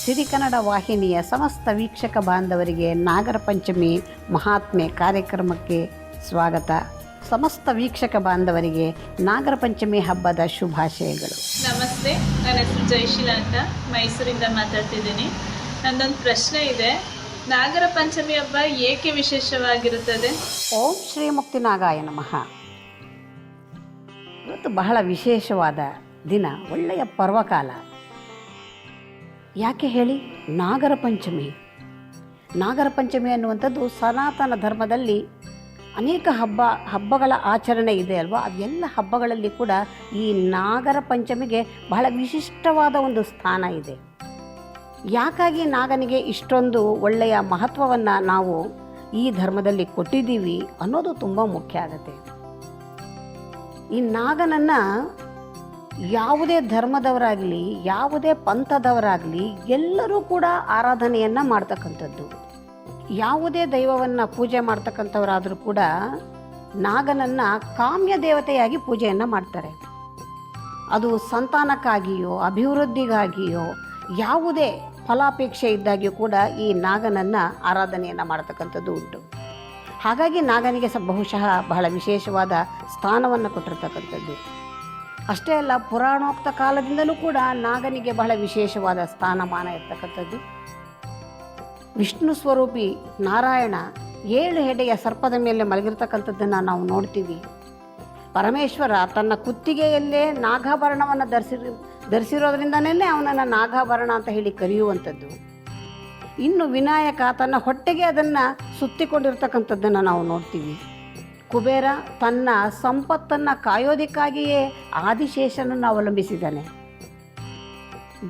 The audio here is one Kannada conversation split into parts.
ಸಿರಿಕನ್ನಡ ವಾಹಿನಿಯ ಸಮಸ್ತ ವೀಕ್ಷಕ ಬಾಂಧವರಿಗೆ ನಾಗರ ಪಂಚಮಿ ಮಹಾತ್ಮೆ ಕಾರ್ಯಕ್ರಮಕ್ಕೆ ಸ್ವಾಗತ. ಸಮಸ್ತ ವೀಕ್ಷಕ ಬಾಂಧವರಿಗೆ ನಾಗರ ಪಂಚಮಿ ಹಬ್ಬದ ಶುಭಾಶಯಗಳು. ನಮಸ್ತೆ, ನನ್ನ ಹೆಸರು ಜಯಶೀಲಾ ಅಂತ ಮೈಸೂರಿಂದ ಮಾತಾಡ್ತಿದ್ದೀನಿ. ನನ್ನೊಂದು ಪ್ರಶ್ನೆ ಇದೆ. ನಾಗರ ಪಂಚಮಿ ಹಬ್ಬ ಏಕೆ ವಿಶೇಷವಾಗಿರುತ್ತದೆ? ಓಂ ಶ್ರೀ ಮುಕ್ತಿನಾಗಾಯ ನಮಃ. ಇವತ್ತು ಬಹಳ ವಿಶೇಷವಾದ ದಿನ, ಒಳ್ಳೆಯ ಪರ್ವಕಾಲ. ಯಾಕೆ ಹೇಳಿ? ನಾಗರ ಪಂಚಮಿ. ನಾಗರ ಪಂಚಮಿ ಅನ್ನುವಂಥದ್ದು ಸನಾತನ ಧರ್ಮದಲ್ಲಿ ಅನೇಕ ಹಬ್ಬಗಳ ಆಚರಣೆ ಇದೆ ಅಲ್ವಾ. ಅದೆಲ್ಲ ಹಬ್ಬಗಳಲ್ಲಿ ಕೂಡ ಈ ನಾಗರ ಪಂಚಮಿಗೆ ಬಹಳ ವಿಶಿಷ್ಟವಾದ ಒಂದು ಸ್ಥಾನ ಇದೆ. ಯಾಕಾಗಿ ನಾಗನಿಗೆ ಇಷ್ಟೊಂದು ಒಳ್ಳೆಯ ಮಹತ್ವವನ್ನು ನಾವು ಈ ಧರ್ಮದಲ್ಲಿ ಕೊಟ್ಟಿದ್ದೀವಿ ಅನ್ನೋದು ತುಂಬ ಮುಖ್ಯ ಆಗುತ್ತೆ. ಈ ನಾಗನನ್ನು ಯಾವುದೇ ಧರ್ಮದವರಾಗಲಿ, ಯಾವುದೇ ಪಂಥದವರಾಗಲಿ ಎಲ್ಲರೂ ಕೂಡ ಆರಾಧನೆಯನ್ನು ಮಾಡ್ತಕ್ಕಂಥದ್ದು. ಯಾವುದೇ ದೈವವನ್ನು ಪೂಜೆ ಮಾಡ್ತಕ್ಕಂಥವರಾದರೂ ಕೂಡ ನಾಗನನ್ನು ಕಾಮ್ಯ ದೇವತೆಯಾಗಿ ಪೂಜೆಯನ್ನು ಮಾಡ್ತಾರೆ. ಅದು ಸಂತಾನಕ್ಕಾಗಿಯೋ ಅಭಿವೃದ್ಧಿಗಾಗಿಯೋ ಯಾವುದೇ ಫಲಾಪೇಕ್ಷೆ ಇದ್ದಾಗಿಯೂ ಕೂಡ ಈ ನಾಗನನ್ನು ಆರಾಧನೆಯನ್ನು ಮಾಡ್ತಕ್ಕಂಥದ್ದು ಉಂಟು. ಹಾಗಾಗಿ ನಾಗನಿಗೆ ಬಹುಶಃ ಬಹಳ ವಿಶೇಷವಾದ ಸ್ಥಾನವನ್ನು ಕೊಟ್ಟಿರ್ತಕ್ಕಂಥದ್ದು. ಅಷ್ಟೇ ಅಲ್ಲ, ಪುರಾಣೋಕ್ತ ಕಾಲದಿಂದಲೂ ಕೂಡ ನಾಗನಿಗೆ ಬಹಳ ವಿಶೇಷವಾದ ಸ್ಥಾನಮಾನ ಇರ್ತಕ್ಕಂಥದ್ದು. ವಿಷ್ಣು ಸ್ವರೂಪಿ ನಾರಾಯಣ 7 ಹೆಡೆಯ ಸರ್ಪದ ಮೇಲೆ ಮಲಗಿರ್ತಕ್ಕಂಥದ್ದನ್ನು ನಾವು ನೋಡ್ತೀವಿ. ಪರಮೇಶ್ವರ ತನ್ನ ಕುತ್ತಿಗೆಯಲ್ಲೇ ನಾಗಾಭರಣವನ್ನು ಧರಿಸಿರೋದ್ರಿಂದನೇ ಅವನನ್ನು ನಾಗಾಭರಣ ಅಂತ ಹೇಳಿ ಕರೆಯುವಂಥದ್ದು. ಇನ್ನು ವಿನಾಯಕ ತನ್ನ ಹೊಟ್ಟೆಗೆ ಅದನ್ನು ಸುತ್ತಿಕೊಂಡಿರ್ತಕ್ಕಂಥದ್ದನ್ನು ನಾವು ನೋಡ್ತೀವಿ. ಕುಬೇರ ತನ್ನ ಸಂಪತ್ತನ್ನು ಕಾಯೋದಕ್ಕಾಗಿಯೇ ಆದಿಶೇಷನನ್ನು ಅವಲಂಬಿಸಿದ್ದಾನೆ.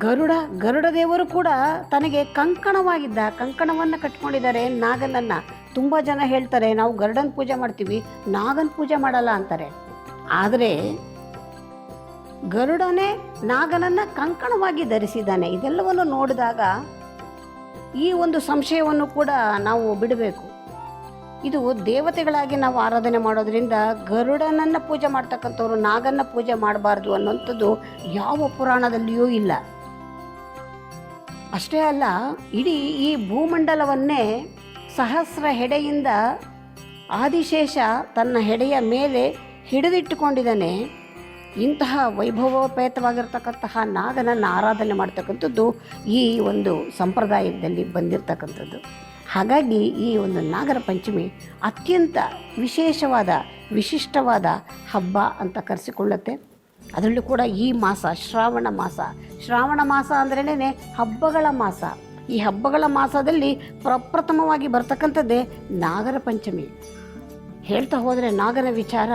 ಗರುಡ ದೇವರು ಕೂಡ ತನಗೆ ಕಂಕಣವನ್ನು ಕಟ್ಕೊಂಡಿದ್ದಾರೆ ನಾಗನನ್ನು. ತುಂಬ ಜನ ಹೇಳ್ತಾರೆ, ನಾವು ಗರುಡನ ಪೂಜೆ ಮಾಡ್ತೀವಿ, ನಾಗನ ಪೂಜೆ ಮಾಡಲ್ಲ ಅಂತಾರೆ. ಆದರೆ ಗರುಡನೇ ನಾಗನನ್ನು ಕಂಕಣವಾಗಿ ಧರಿಸಿದ್ದಾನೆ. ಇದೆಲ್ಲವನ್ನು ನೋಡಿದಾಗ ಈ ಒಂದು ಸಂಶಯವನ್ನು ಕೂಡ ನಾವು ಬಿಡಬೇಕು. ಇದು ದೇವತೆಗಳಾಗಿ ನಾವು ಆರಾಧನೆ ಮಾಡೋದ್ರಿಂದ ಗರುಡನನ್ನು ಪೂಜೆ ಮಾಡ್ತಕ್ಕಂಥವ್ರು ನಾಗನ್ನ ಪೂಜೆ ಮಾಡಬಾರ್ದು ಅನ್ನೋಂಥದ್ದು ಯಾವ ಪುರಾಣದಲ್ಲಿಯೂ ಇಲ್ಲ. ಅಷ್ಟೇ ಅಲ್ಲ, ಇಡೀ ಈ ಭೂಮಂಡಲವನ್ನೇ ಸಹಸ್ರ ಹೆಡೆಯಿಂದ ಆದಿಶೇಷ ತನ್ನ ಹೆಡೆಯ ಮೇಲೆ ಹಿಡಿದಿಟ್ಟುಕೊಂಡಿದ್ದಾನೆ. ಇಂತಹ ವೈಭವೋಪೇತವಾಗಿರ್ತಕ್ಕಂತಹ ನಾಗನನ್ನು ಆರಾಧನೆ ಮಾಡ್ತಕ್ಕಂಥದ್ದು ಈ ಒಂದು ಸಂಪ್ರದಾಯದಲ್ಲಿ ಬಂದಿರತಕ್ಕಂಥದ್ದು. ಹಾಗಾಗಿ ಈ ಒಂದು ನಾಗರ ಪಂಚಮಿ ಅತ್ಯಂತ ವಿಶಿಷ್ಟವಾದ ಹಬ್ಬ ಅಂತ ಕರೆಸಿಕೊಳ್ಳುತ್ತೆ. ಅದರಲ್ಲೂ ಕೂಡ ಈ ಮಾಸ ಶ್ರಾವಣ ಮಾಸ ಅಂದ್ರೇ ಹಬ್ಬಗಳ ಮಾಸ. ಈ ಹಬ್ಬಗಳ ಮಾಸದಲ್ಲಿ ಪ್ರಪ್ರಥಮವಾಗಿ ಬರ್ತಕ್ಕಂಥದ್ದೇ ನಾಗರ ಪಂಚಮಿ. ಹೇಳ್ತಾ ಹೋದರೆ ನಾಗನ ವಿಚಾರ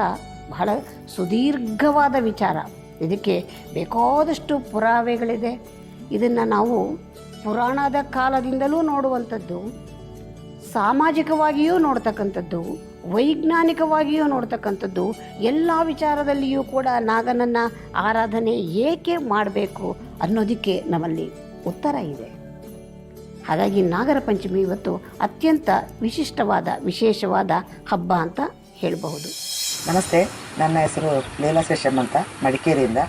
ಬಹಳ ಸುದೀರ್ಘವಾದ ವಿಚಾರ. ಇದಕ್ಕೆ ಬೇಕಾದಷ್ಟು ಪುರಾವೆಗಳಿದೆ. ಇದನ್ನು ನಾವು ಪುರಾಣದ ಕಾಲದಿಂದಲೂ ನೋಡುವಂಥದ್ದು, ಸಾಮಾಜಿಕವಾಗಿಯೂ ನೋಡ್ತಕ್ಕಂಥದ್ದು, ವೈಜ್ಞಾನಿಕವಾಗಿಯೂ ನೋಡ್ತಕ್ಕಂಥದ್ದು. ಎಲ್ಲ ವಿಚಾರದಲ್ಲಿಯೂ ಕೂಡ ನಾಗನನ್ನು ಆರಾಧನೆ ಏಕೆ ಮಾಡಬೇಕು ಅನ್ನೋದಕ್ಕೆ ನಮ್ಮಲ್ಲಿ ಉತ್ತರ ಇದೆ. ಹಾಗಾಗಿ ನಾಗರ ಪಂಚಮಿ ಇವತ್ತು ಅತ್ಯಂತ ವಿಶೇಷವಾದ ಹಬ್ಬ ಅಂತ ಹೇಳಬಹುದು. ನಮಸ್ತೆ, ನನ್ನ ಹೆಸರು ಲೀಲಾ ಶೇಷಮ್ ಅಂತ, ಮಡಿಕೇರಿಯಿಂದ.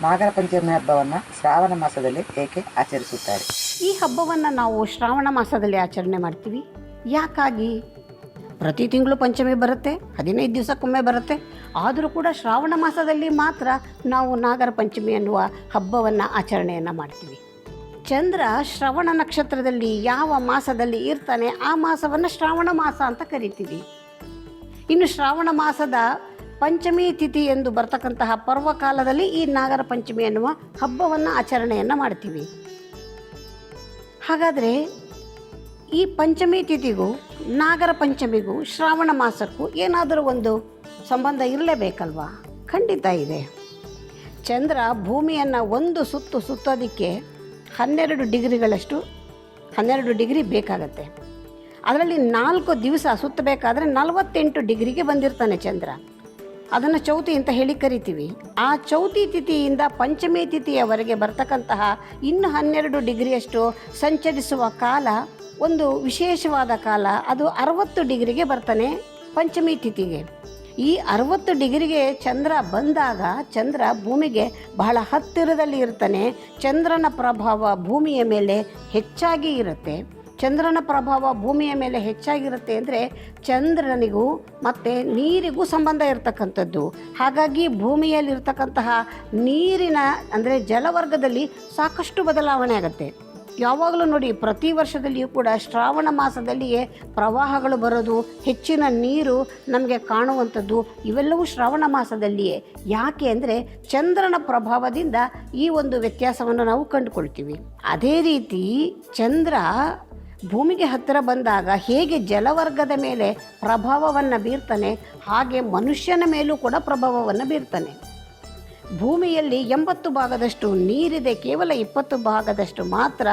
ನಾಗರ ಪಂಚಮಿ ಹಬ್ಬವನ್ನು ಶ್ರಾವಣ ಮಾಸದಲ್ಲಿ ಏಕೆ ಆಚರಿಸುತ್ತಾರೆ? ಈ ಹಬ್ಬವನ್ನು ನಾವು ಶ್ರಾವಣ ಮಾಸದಲ್ಲಿ ಆಚರಣೆ ಮಾಡ್ತೀವಿ. ಯಾಕಾಗಿ? ಪ್ರತಿ ತಿಂಗಳು ಪಂಚಮಿ ಬರುತ್ತೆ, 15 ದಿವಸಕ್ಕೊಮ್ಮೆ ಬರುತ್ತೆ. ಆದರೂ ಕೂಡ ಶ್ರಾವಣ ಮಾಸದಲ್ಲಿ ಮಾತ್ರ ನಾವು ನಾಗರ ಪಂಚಮಿ ಅನ್ನುವ ಹಬ್ಬವನ್ನು ಆಚರಣೆಯನ್ನು ಮಾಡ್ತೀವಿ. ಚಂದ್ರ ಶ್ರವಣ ನಕ್ಷತ್ರದಲ್ಲಿ ಯಾವ ಮಾಸದಲ್ಲಿ ಇರ್ತಾನೆ ಆ ಮಾಸವನ್ನು ಶ್ರಾವಣ ಮಾಸ ಅಂತ ಕರಿತೀವಿ. ಇನ್ನು ಶ್ರಾವಣ ಮಾಸದ ಪಂಚಮಿ ತಿಥಿ ಎಂದು ಬರ್ತಕ್ಕಂತಹ ಪರ್ವಕಾಲದಲ್ಲಿ ಈ ನಾಗರ ಪಂಚಮಿ ಎನ್ನುವ ಹಬ್ಬವನ್ನು ಆಚರಣೆಯನ್ನು ಮಾಡ್ತೀವಿ. ಹಾಗಾದರೆ ಈ ಪಂಚಮಿ ತಿಥಿಗೂ ನಾಗರ ಪಂಚಮಿಗೂ ಶ್ರಾವಣ ಮಾಸಕ್ಕೂ ಏನಾದರೂ ಒಂದು ಸಂಬಂಧ ಇರಲೇಬೇಕಲ್ವಾ? ಖಂಡಿತ ಇದೆ. ಚಂದ್ರ ಭೂಮಿಯನ್ನು ಒಂದು ಸುತ್ತೋದಕ್ಕೆ 12 ಡಿಗ್ರಿ ಬೇಕಾಗತ್ತೆ. ಅದರಲ್ಲಿ 4 ದಿವಸ ಸುತ್ತಬೇಕಾದ್ರೆ 48 ಡಿಗ್ರಿಗೆ ಬಂದಿರ್ತಾನೆ ಚಂದ್ರ. ಅದನ್ನು ಚೌತಿ ಅಂತ ಹೇಳಿ ಕರಿತೀವಿ. ಆ ಚೌತಿ ತಿಥಿಯಿಂದ ಪಂಚಮಿ ತಿಥಿಯವರೆಗೆ ಬರ್ತಕ್ಕಂತಹ ಇನ್ನು 12 ಡಿಗ್ರಿಯಷ್ಟು ಸಂಚರಿಸುವ ಕಾಲ ಒಂದು ವಿಶೇಷವಾದ ಕಾಲ. ಅದು 60 ಡಿಗ್ರಿಗೆ ಬರ್ತಾನೆ ಪಂಚಮಿ ತಿಥಿಗೆ. ಈ 60 ಡಿಗ್ರಿಗೆ ಚಂದ್ರ ಬಂದಾಗ ಚಂದ್ರ ಭೂಮಿಗೆ ಬಹಳ ಹತ್ತಿರದಲ್ಲಿ ಇರ್ತಾನೆ. ಚಂದ್ರನ ಪ್ರಭಾವ ಭೂಮಿಯ ಮೇಲೆ ಹೆಚ್ಚಾಗಿ ಇರುತ್ತೆ. ಚಂದ್ರನ ಪ್ರಭಾವ ಭೂಮಿಯ ಮೇಲೆ ಹೆಚ್ಚಾಗಿರುತ್ತೆ ಅಂದರೆ ಚಂದ್ರನಿಗೂ ಮತ್ತು ನೀರಿಗೂ ಸಂಬಂಧ ಇರತಕ್ಕಂಥದ್ದು. ಹಾಗಾಗಿ ಭೂಮಿಯಲ್ಲಿರ್ತಕ್ಕಂತಹ ನೀರಿನ ಅಂದರೆ ಜಲವರ್ಗದಲ್ಲಿ ಸಾಕಷ್ಟು ಬದಲಾವಣೆ ಆಗುತ್ತೆ. ಯಾವಾಗಲೂ ನೋಡಿ, ಪ್ರತಿ ವರ್ಷದಲ್ಲಿಯೂ ಕೂಡ ಶ್ರಾವಣ ಮಾಸದಲ್ಲಿಯೇ ಪ್ರವಾಹಗಳು ಬರೋದು, ಹೆಚ್ಚಿನ ನೀರು ನಮಗೆ ಕಾಣುವಂಥದ್ದು ಇವೆಲ್ಲವೂ ಶ್ರಾವಣ ಮಾಸದಲ್ಲಿಯೇ. ಯಾಕೆ ಅಂದರೆ ಚಂದ್ರನ ಪ್ರಭಾವದಿಂದ ಈ ಒಂದು ವ್ಯತ್ಯಾಸವನ್ನು ನಾವು ಕಂಡುಕೊಳ್ತೀವಿ. ಅದೇ ರೀತಿ ಚಂದ್ರ ಭೂಮಿಗೆ ಹತ್ತಿರ ಬಂದಾಗ ಹೇಗೆ ಜಲವರ್ಗದ ಮೇಲೆ ಪ್ರಭಾವವನ್ನು ಬೀರ್ತಾನೆ, ಹಾಗೆ ಮನುಷ್ಯನ ಮೇಲೂ ಕೂಡ ಪ್ರಭಾವವನ್ನು ಬೀರ್ತಾನೆ. ಭೂಮಿಯಲ್ಲಿ 80 ಭಾಗದಷ್ಟು ನೀರಿದೆ, ಕೇವಲ 20 ಭಾಗದಷ್ಟು ಮಾತ್ರ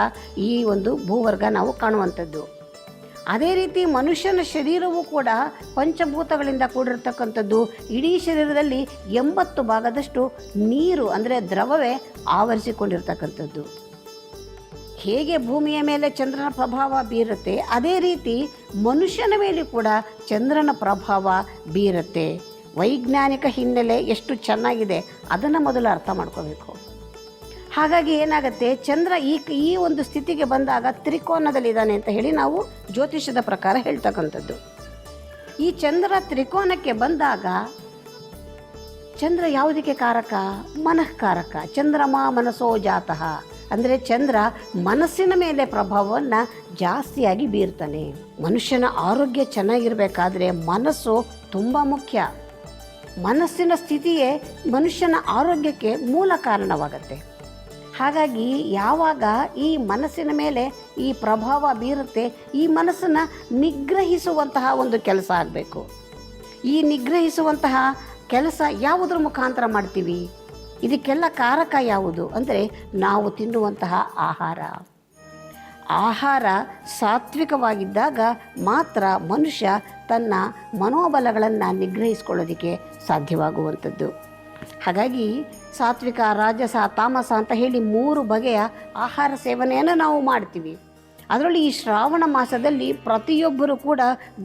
ಈ ಒಂದು ಭೂವರ್ಗ ನಾವು ಕಾಣುವಂಥದ್ದು. ಅದೇ ರೀತಿ ಮನುಷ್ಯನ ಶರೀರವೂ ಕೂಡ ಪಂಚಭೂತಗಳಿಂದ ಕೂಡಿರ್ತಕ್ಕಂಥದ್ದು. ಇಡೀ ಶರೀರದಲ್ಲಿ 80 ಭಾಗದಷ್ಟು ನೀರು ಅಂದರೆ ದ್ರವವೇ ಆವರಿಸಿಕೊಂಡಿರ್ತಕ್ಕಂಥದ್ದು. ಹೇಗೆ ಭೂಮಿಯ ಮೇಲೆ ಚಂದ್ರನ ಪ್ರಭಾವ ಬೀರುತ್ತೆ, ಅದೇ ರೀತಿ ಮನುಷ್ಯನ ಮೇಲೆ ಕೂಡ ಚಂದ್ರನ ಪ್ರಭಾವ ಬೀರುತ್ತೆ. ವೈಜ್ಞಾನಿಕ ಹಿನ್ನೆಲೆ ಎಷ್ಟು ಚೆನ್ನಾಗಿದೆ ಅದನ್ನು ಮೊದಲು ಅರ್ಥ ಮಾಡ್ಕೋಬೇಕು. ಹಾಗಾಗಿ ಏನಾಗುತ್ತೆ, ಚಂದ್ರ ಈ ಒಂದು ಸ್ಥಿತಿಗೆ ಬಂದಾಗ ತ್ರಿಕೋನದಲ್ಲಿದ್ದಾನೆ ಅಂತ ಹೇಳಿ ನಾವು ಜ್ಯೋತಿಷದ ಪ್ರಕಾರ ಹೇಳ್ತಕ್ಕಂಥದ್ದು. ಈ ಚಂದ್ರ ತ್ರಿಕೋನಕ್ಕೆ ಬಂದಾಗ ಚಂದ್ರ ಯಾವುದಕ್ಕೆ ಕಾರಕ? ಮನಃಕಾರಕ. ಚಂದ್ರಮ ಮನಸೋ ಜಾತಃ ಅಂದರೆ ಚಂದ್ರ ಮನಸ್ಸಿನ ಮೇಲೆ ಪ್ರಭಾವವನ್ನು ಜಾಸ್ತಿಯಾಗಿ ಬೀರ್ತಾನೆ. ಮನುಷ್ಯನ ಆರೋಗ್ಯ ಚೆನ್ನಾಗಿರಬೇಕಾದ್ರೆ ಮನಸ್ಸು ತುಂಬ ಮುಖ್ಯ. ಮನಸ್ಸಿನ ಸ್ಥಿತಿಯೇ ಮನುಷ್ಯನ ಆರೋಗ್ಯಕ್ಕೆ ಮೂಲ ಕಾರಣವಾಗುತ್ತೆ. ಹಾಗಾಗಿ ಯಾವಾಗ ಈ ಮನಸ್ಸಿನ ಮೇಲೆ ಈ ಪ್ರಭಾವ ಬೀರುತ್ತೆ, ಈ ಮನಸ್ಸನ್ನು ನಿಗ್ರಹಿಸುವಂತಹ ಒಂದು ಕೆಲಸ ಆಗಬೇಕು. ಈ ನಿಗ್ರಹಿಸುವಂತಹ ಕೆಲಸ ಯಾವುದರ ಮುಖಾಂತರ ಮಾಡ್ತೀವಿ? ಇದಕ್ಕೆಲ್ಲ ಕಾರಕ ಯಾವುದು ಅಂದರೆ ನಾವು ತಿನ್ನುವಂತಹ ಆಹಾರ ಸಾತ್ವಿಕವಾಗಿದ್ದಾಗ ಮಾತ್ರ ಮನುಷ್ಯ ತನ್ನ ಮನೋಬಲಗಳನ್ನು ನಿಗ್ರಹಿಸ್ಕೊಳ್ಳೋದಕ್ಕೆ ಸಾಧ್ಯವಾಗುವಂಥದ್ದು. ಹಾಗಾಗಿ ಸಾತ್ವಿಕ, ರಾಜಸ, ತಾಮಸ ಅಂತ ಹೇಳಿ 3 ಬಗೆಯ ಆಹಾರ ಸೇವನೆಯನ್ನು ನಾವು ಮಾಡ್ತೀವಿ. ಅದರಲ್ಲಿ ಈ ಶ್ರಾವಣ ಮಾಸದಲ್ಲಿ ಪ್ರತಿಯೊಬ್ಬರೂ ಕೂಡ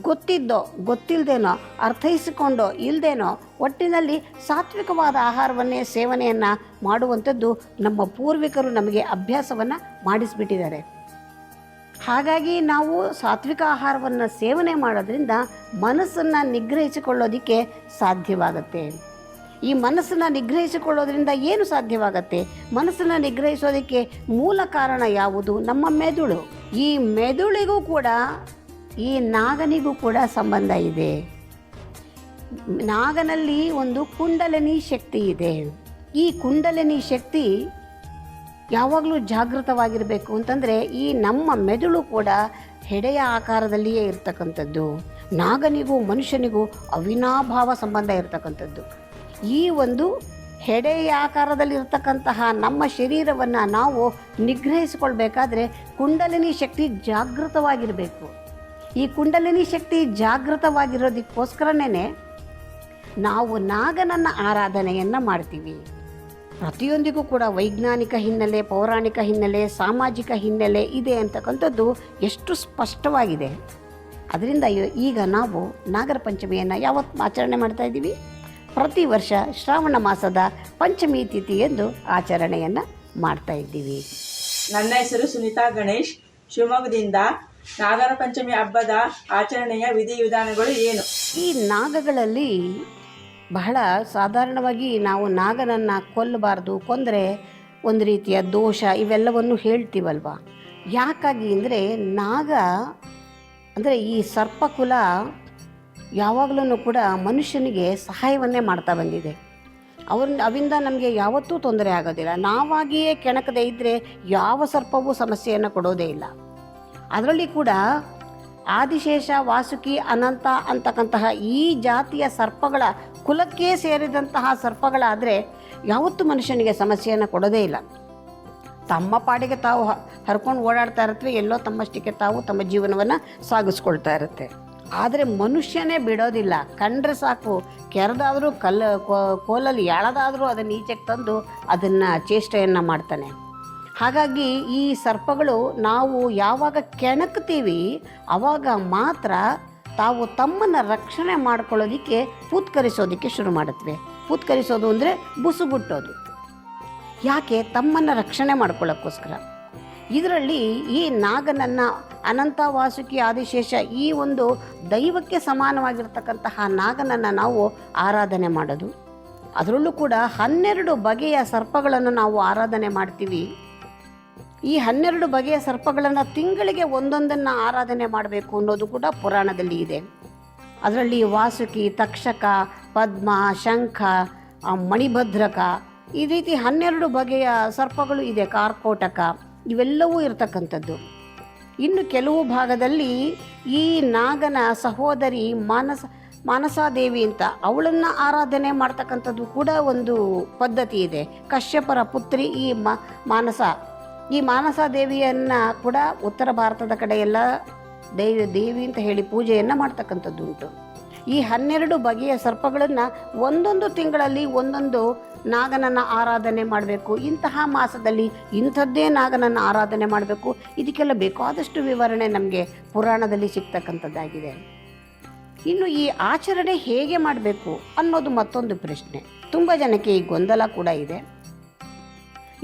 ಗೊತ್ತಿದ್ದೋ ಗೊತ್ತಿಲ್ಲದೇನೋ, ಅರ್ಥೈಸಿಕೊಂಡೋ ಇಲ್ಲದೇನೋ, ಒಟ್ಟಿನಲ್ಲಿ ಸಾತ್ವಿಕವಾದ ಆಹಾರವನ್ನೇ ಸೇವನೆಯನ್ನು ಮಾಡುವಂಥದ್ದು ನಮ್ಮ ಪೂರ್ವಿಕರು ನಮಗೆ ಅಭ್ಯಾಸವನ್ನು ಮಾಡಿಸ್ಬಿಟ್ಟಿದ್ದಾರೆ. ಹಾಗಾಗಿ ನಾವು ಸಾತ್ವಿಕ ಆಹಾರವನ್ನು ಸೇವನೆ ಮಾಡೋದ್ರಿಂದ ಮನಸ್ಸನ್ನು ನಿಗ್ರಹಿಸಿಕೊಳ್ಳೋದಕ್ಕೆ ಸಾಧ್ಯವಾಗುತ್ತೆ. ಈ ಮನಸ್ಸನ್ನು ನಿಗ್ರಹಿಸಿಕೊಳ್ಳೋದ್ರಿಂದ ಏನು ಸಾಧ್ಯವಾಗುತ್ತೆ? ಮನಸ್ಸನ್ನು ನಿಗ್ರಹಿಸೋದಕ್ಕೆ ಮೂಲ ಕಾರಣ ಯಾವುದು? ನಮ್ಮ ಮೆದುಳು. ಈ ಮೆದುಳಿಗೂ ಕೂಡ ಈ ನಾಗನಿಗೂ ಕೂಡ ಸಂಬಂಧ ಇದೆ. ನಾಗನಲ್ಲಿ ಒಂದು ಕುಂಡಲಿನಿ ಶಕ್ತಿ ಇದೆ. ಈ ಕುಂಡಲಿನಿ ಶಕ್ತಿ ಯಾವಾಗಲೂ ಜಾಗೃತವಾಗಿರಬೇಕು ಅಂತಂದರೆ ಈ ನಮ್ಮ ಮೆದುಳು ಕೂಡ ಹೆಡೆಯ ಆಕಾರದಲ್ಲಿಯೇ ಇರ್ತಕ್ಕಂಥದ್ದು. ನಾಗನಿಗೂ ಮನುಷ್ಯನಿಗೂ ಅವಿನಾಭಾವ ಸಂಬಂಧ ಇರತಕ್ಕಂಥದ್ದು. ಈ ಒಂದು ಹೆಡೆಯ ಆಕಾರದಲ್ಲಿರ್ತಕ್ಕಂತಹ ನಮ್ಮ ಶರೀರವನ್ನು ನಾವು ನಿಗ್ರಹಿಸಿಕೊಳ್ಬೇಕಾದ್ರೆ ಕುಂಡಲಿನಿ ಶಕ್ತಿ ಜಾಗೃತವಾಗಿರಬೇಕು. ಈ ಕುಂಡಲಿನಿ ಶಕ್ತಿ ಜಾಗೃತವಾಗಿರೋದಕ್ಕೋಸ್ಕರನೇ ನಾವು ನಾಗನನ್ನು ಆರಾಧನೆಯನ್ನು ಮಾಡ್ತೀವಿ. ಪ್ರತಿಯೊಂದಿಗೂ ಕೂಡ ವೈಜ್ಞಾನಿಕ ಹಿನ್ನೆಲೆ, ಪೌರಾಣಿಕ ಹಿನ್ನೆಲೆ, ಸಾಮಾಜಿಕ ಹಿನ್ನೆಲೆ ಇದೆ ಅಂತಕ್ಕಂಥದ್ದು ಎಷ್ಟು ಸ್ಪಷ್ಟವಾಗಿದೆ. ಅದರಿಂದ ಈಗ ನಾವು ನಾಗರ ಪಂಚಮಿಯನ್ನು ಯಾವತ್ತು ಆಚರಣೆ ಮಾಡ್ತಾ ಇದ್ದೀವಿ? ಪ್ರತಿ ವರ್ಷ ಶ್ರಾವಣ ಮಾಸದ ಪಂಚಮಿ ತಿಥಿಯೆಂದು ಆಚರಣೆಯನ್ನು ಮಾಡ್ತಾ ಇದ್ದೀವಿ. ನನ್ನ ಹೆಸರು ಸುನೀತಾ ಗಣೇಶ್, ಶಿವಮೊಗ್ಗದಿಂದ. ನಾಗರ ಪಂಚಮಿ ಹಬ್ಬದ ಆಚರಣೆಯ ವಿಧಿವಿಧಾನಗಳು ಏನು? ಈ ನಾಗಗಳಲ್ಲಿ ಬಹಳ ಸಾಧಾರಣವಾಗಿ ನಾವು ನಾಗನನ್ನು ಕೊಲ್ಲಬಾರ್ದು, ಕೊಂದರೆ ಒಂದು ರೀತಿಯ ದೋಷ ಇವೆಲ್ಲವನ್ನು ಹೇಳ್ತೀವಲ್ವ. ಯಾಕಾಗಿ ಅಂದರೆ ನಾಗ ಅಂದರೆ ಈ ಸರ್ಪಕುಲ ಯಾವಾಗಲೂ ಕೂಡ ಮನುಷ್ಯನಿಗೆ ಸಹಾಯವನ್ನೇ ಮಾಡ್ತಾ ಬಂದಿದೆ. ಅವಿಂದ ನಮಗೆ ಯಾವತ್ತೂ ತೊಂದರೆ ಆಗೋದಿಲ್ಲ. ನಾವಾಗಿಯೇ ಕೆಣಕದೇ ಇದ್ದರೆ ಯಾವ ಸರ್ಪವೂ ಸಮಸ್ಯೆಯನ್ನು ಕೊಡೋದೇ ಇಲ್ಲ. ಅದರಲ್ಲಿ ಕೂಡ ಆದಿಶೇಷ, ವಾಸುಕಿ, ಅನಂತ ಅಂತಕ್ಕಂತಹ ಈ ಜಾತಿಯ ಸರ್ಪಗಳ ಕುಲಕ್ಕೆ ಸೇರಿದಂತಹ ಸರ್ಪಗಳಾದರೆ ಯಾವತ್ತೂ ಮನುಷ್ಯನಿಗೆ ಸಮಸ್ಯೆಯನ್ನು ಕೊಡೋದೇ ಇಲ್ಲ. ತಮ್ಮ ಪಾಡಿಗೆ ತಾವು ಹರ್ಕೊಂಡು ಓಡಾಡ್ತಾ ಇರುತ್ತವೆ, ಎಲ್ಲೋ ತಮ್ಮಷ್ಟಕ್ಕೆ ತಾವು ತಮ್ಮ ಜೀವನವನ್ನು ಸಾಗಿಸ್ಕೊಳ್ತಾ ಇರುತ್ತೆ. ಆದರೆ ಮನುಷ್ಯನೇ ಬಿಡೋದಿಲ್ಲ. ಕಂಡ್ರೆ ಸಾಕು, ಕೆರೆದಾದರೂ ಕೋಲಲ್ಲಿ ಎಳೆದಾದರೂ ಅದನ್ನು ಈಚೆಗೆ ತಂದು ಅದನ್ನು ಚೇಷ್ಟೆಯನ್ನು ಮಾಡ್ತಾನೆ. ಹಾಗಾಗಿ ಈ ಸರ್ಪಗಳು ನಾವು ಯಾವಾಗ ಕೆಣಕ್ತೀವಿ ಆವಾಗ ಮಾತ್ರ ತಾವು ತಮ್ಮನ್ನು ರಕ್ಷಣೆ ಮಾಡ್ಕೊಳ್ಳೋದಕ್ಕೆ ಪೂತ್ಕರಿಸೋದಕ್ಕೆ ಶುರು ಮಾಡುತ್ತವೆ. ಪೂತ್ಕರಿಸೋದು ಅಂದರೆ ಬುಸುಗುಟ್ಟೋದು. ಯಾಕೆ? ತಮ್ಮನ್ನು ರಕ್ಷಣೆ ಮಾಡ್ಕೊಳ್ಳೋಕ್ಕೋಸ್ಕರ. ಇದರಲ್ಲಿ ಈ ನಾಗನನ್ನು, ಅನಂತ ವಾಸುಕಿ ಆದಿಶೇಷ, ಈ ಒಂದು ದೈವಕ್ಕೆ ಸಮಾನವಾಗಿರ್ತಕ್ಕಂತಹ ನಾಗನನ್ನು ನಾವು ಆರಾಧನೆ ಮಾಡೋದು. ಅದರಲ್ಲೂ ಕೂಡ 12 ಬಗೆಯ ಸರ್ಪಗಳನ್ನು ನಾವು ಆರಾಧನೆ ಮಾಡ್ತೀವಿ. ಈ 12 ಬಗೆಯ ಸರ್ಪಗಳನ್ನು ತಿಂಗಳಿಗೆ ಒಂದೊಂದನ್ನು ಆರಾಧನೆ ಮಾಡಬೇಕು ಅನ್ನೋದು ಕೂಡ ಪುರಾಣದಲ್ಲಿ ಇದೆ. ಅದರಲ್ಲಿ ವಾಸುಕಿ, ತಕ್ಷಕ, ಪದ್ಮ, ಶಂಖ, ಮಣಿಭದ್ರಕ, ಈ ರೀತಿ 12 ಬಗೆಯ ಸರ್ಪಗಳು ಇದೆ. ಕಾರ್ಕೋಟಕ, ಇವೆಲ್ಲವೂ ಇರತಕ್ಕಂಥದ್ದು. ಇನ್ನು ಕೆಲವು ಭಾಗದಲ್ಲಿ ಈ ನಾಗನ ಸಹೋದರಿ ಮಾನಸಾದೇವಿ ಅಂತ, ಅವಳನ್ನು ಆರಾಧನೆ ಮಾಡ್ತಕ್ಕಂಥದ್ದು ಕೂಡ ಒಂದು ಪದ್ಧತಿ ಇದೆ. ಕಶ್ಯಪರ ಪುತ್ರಿ ಈ ಮಾನಸಾದೇವಿಯನ್ನು ಕೂಡ ಉತ್ತರ ಭಾರತದ ಕಡೆ ಎಲ್ಲ ದೇವಿ ಅಂತ ಹೇಳಿ ಪೂಜೆಯನ್ನು ಮಾಡ್ತಕ್ಕಂಥದ್ದು ಉಂಟು. ಈ 12 ಬಗೆಯ ಸರ್ಪಗಳನ್ನು ಒಂದೊಂದು ತಿಂಗಳಲ್ಲಿ ಒಂದೊಂದು ನಾಗನನ್ನು ಆರಾಧನೆ ಮಾಡಬೇಕು. ಇಂತಹ ಮಾಸದಲ್ಲಿ ಇಂಥದ್ದೇ ನಾಗನನ್ನು ಆರಾಧನೆ ಮಾಡಬೇಕು. ಇದಕ್ಕೆಲ್ಲ ಬೇಕಾದಷ್ಟು ವಿವರಣೆ ನಮಗೆ ಪುರಾಣದಲ್ಲಿ ಸಿಗ್ತಕ್ಕಂಥದ್ದಾಗಿದೆ. ಇನ್ನು ಈ ಆಚರಣೆ ಹೇಗೆ ಮಾಡಬೇಕು ಅನ್ನೋದು ಮತ್ತೊಂದು ಪ್ರಶ್ನೆ. ತುಂಬ ಜನಕ್ಕೆ ಈ ಗೊಂದಲ ಕೂಡ ಇದೆ.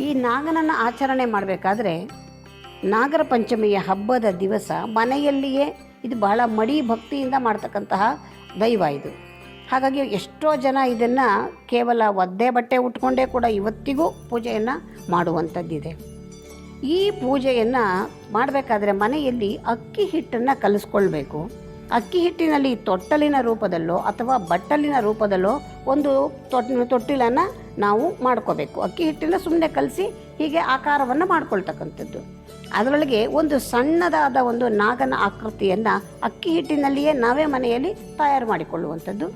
ಈ ನಾಗನನ್ನು ಆಚರಣೆ ಮಾಡಬೇಕಾದ್ರೆ ನಾಗರ ಪಂಚಮಿಯ ಹಬ್ಬದ ದಿವಸ ಮನೆಯಲ್ಲಿಯೇ, ಇದು ಬಹಳ ಮಡಿ ಭಕ್ತಿಯಿಂದ ಮಾಡ್ತಕ್ಕಂತಹ ದೈವ ಇದು. ಹಾಗಾಗಿ ಎಷ್ಟೋ ಜನ ಇದನ್ನು ಕೇವಲ ಒದ್ದೆ ಬಟ್ಟೆ ಉಟ್ಕೊಂಡೇ ಕೂಡ ಇವತ್ತಿಗೂ ಪೂಜೆಯನ್ನು ಮಾಡುವಂಥದ್ದಿದೆ. ಈ ಪೂಜೆಯನ್ನು ಮಾಡಬೇಕಾದ್ರೆ ಮನೆಯಲ್ಲಿ ಅಕ್ಕಿ ಹಿಟ್ಟನ್ನು ಕಲಿಸ್ಕೊಳ್ಬೇಕು. ಅಕ್ಕಿ ಹಿಟ್ಟಿನಲ್ಲಿ ತೊಟ್ಟಲಿನ ರೂಪದಲ್ಲೋ ಅಥವಾ ಬಟ್ಟಲಿನ ರೂಪದಲ್ಲೋ ಒಂದು ತೊಟ್ಟಿಲನ್ನು ನಾವು ಮಾಡ್ಕೋಬೇಕು. ಅಕ್ಕಿ ಹಿಟ್ಟನ್ನು ಸುಮ್ಮನೆ ಕಲಸಿ ಹೀಗೆ ಆಕಾರವನ್ನು ಮಾಡ್ಕೊಳ್ತಕ್ಕಂಥದ್ದು. ಅದರೊಳಗೆ ಒಂದು ಸಣ್ಣದಾದ ಒಂದು ನಾಗನ ಆಕೃತಿಯನ್ನು ಅಕ್ಕಿ ಹಿಟ್ಟಿನಲ್ಲಿಯೇ ನಾವೇ ಮನೆಯಲ್ಲಿ ತಯಾರು ಮಾಡಿಕೊಳ್ಳುವಂಥದ್ದು.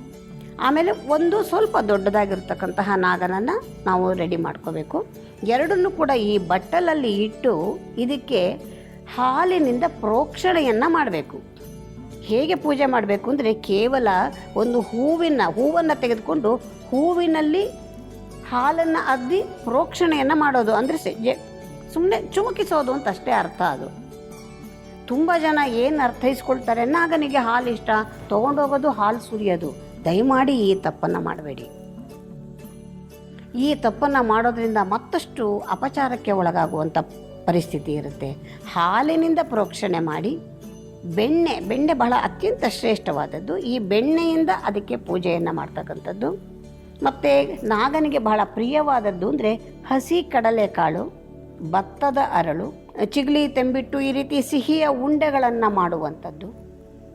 ಆಮೇಲೆ ಒಂದು ಸ್ವಲ್ಪ ದೊಡ್ಡದಾಗಿರ್ತಕ್ಕಂತಹ ನಾಗನನ್ನು ನಾವು ರೆಡಿ ಮಾಡ್ಕೋಬೇಕು. ಎರಡನ್ನೂ ಕೂಡ ಈ ಬಟ್ಟಲಲ್ಲಿ ಇಟ್ಟು ಇದಕ್ಕೆ ಹಾಲಿನಿಂದ ಪ್ರೋಕ್ಷಣೆಯನ್ನು ಮಾಡಬೇಕು. ಹೇಗೆ ಪೂಜೆ ಮಾಡಬೇಕು ಅಂದರೆ, ಕೇವಲ ಒಂದು ಹೂವನ್ನು ತೆಗೆದುಕೊಂಡು ಹೂವಿನಲ್ಲಿ ಹಾಲನ್ನು ಅದ್ದಿ ಪ್ರೋಕ್ಷಣೆಯನ್ನು ಮಾಡೋದು. ಅಂದರೆ ಸುಮ್ಮನೆ ಚುಮುಕಿಸೋದು ಅಂತ ಅಷ್ಟೇ ಅರ್ಥ. ಅದು ತುಂಬ ಜನ ಏನು ಅರ್ಥೈಸ್ಕೊಳ್ತಾರೆ, ನಾಗನಿಗೆ ಹಾಲು ಇಷ್ಟ, ತೊಗೊಂಡೋಗೋದು ಹಾಲು ಸುರಿಯೋದು. ದಯಮಾಡಿ ಈ ತಪ್ಪನ್ನು ಮಾಡಬೇಡಿ. ಈ ತಪ್ಪನ್ನು ಮಾಡೋದ್ರಿಂದ ಮತ್ತಷ್ಟು ಅಪಚಾರಕ್ಕೆ ಒಳಗಾಗುವಂಥ ಪರಿಸ್ಥಿತಿ ಇರುತ್ತೆ. ಹಾಲಿನಿಂದ ಪ್ರೋಕ್ಷಣೆ ಮಾಡಿ, ಬೆಣ್ಣೆ ಬಹಳ ಅತ್ಯಂತ ಶ್ರೇಷ್ಠವಾದದ್ದು. ಈ ಬೆಣ್ಣೆಯಿಂದ ಅದಕ್ಕೆ ಪೂಜೆಯನ್ನು ಮಾಡ್ತಕ್ಕಂಥದ್ದು. ಮತ್ತು ನಾಗನಿಗೆ ಬಹಳ ಪ್ರಿಯವಾದದ್ದು ಅಂದರೆ ಹಸಿ ಕಡಲೆಕಾಳು, ಭತ್ತದ ಅರಳು, ಚಿಗಳಿ ತೆಂಬಿಟ್ಟು, ಈ ರೀತಿ ಸಿಹಿಯ ಉಂಡೆಗಳನ್ನು ಮಾಡುವಂಥದ್ದು.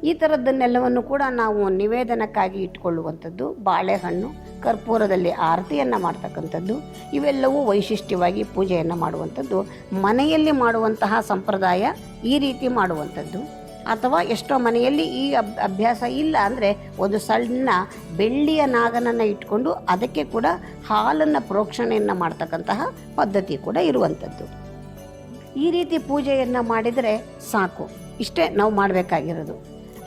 ಈ ಥರದ್ದನ್ನೆಲ್ಲವನ್ನು ಕೂಡ ನಾವು ನಿವೇದನಕ್ಕಾಗಿ ಇಟ್ಕೊಳ್ಳುವಂಥದ್ದು. ಬಾಳೆಹಣ್ಣು, ಕರ್ಪೂರದಲ್ಲಿ ಆರತಿಯನ್ನು ಮಾಡ್ತಕ್ಕಂಥದ್ದು, ಇವೆಲ್ಲವೂ ವೈಶಿಷ್ಟ್ಯವಾಗಿ ಪೂಜೆಯನ್ನು ಮಾಡುವಂಥದ್ದು. ಮನೆಯಲ್ಲಿ ಮಾಡುವಂತಹ ಸಂಪ್ರದಾಯ ಈ ರೀತಿ ಮಾಡುವಂಥದ್ದು. ಅಥವಾ ಎಷ್ಟೋ ಮನೆಯಲ್ಲಿ ಈ ಅಭ್ಯಾಸ ಇಲ್ಲ ಅಂದರೆ ಒಂದು ಸಣ್ಣ ಬೆಳ್ಳಿಯ ನಾಗನನ್ನು ಇಟ್ಕೊಂಡು ಅದಕ್ಕೆ ಕೂಡ ಹಾಲನ್ನು ಪ್ರೋಕ್ಷಣೆಯನ್ನು ಮಾಡ್ತಕ್ಕಂತಹ ಪದ್ಧತಿ ಕೂಡ ಇರುವಂಥದ್ದು. ಈ ರೀತಿ ಪೂಜೆಯನ್ನು ಮಾಡಿದರೆ ಸಾಕು. ಇಷ್ಟೇ ನಾವು ಮಾಡಬೇಕಾಗಿರೋದು.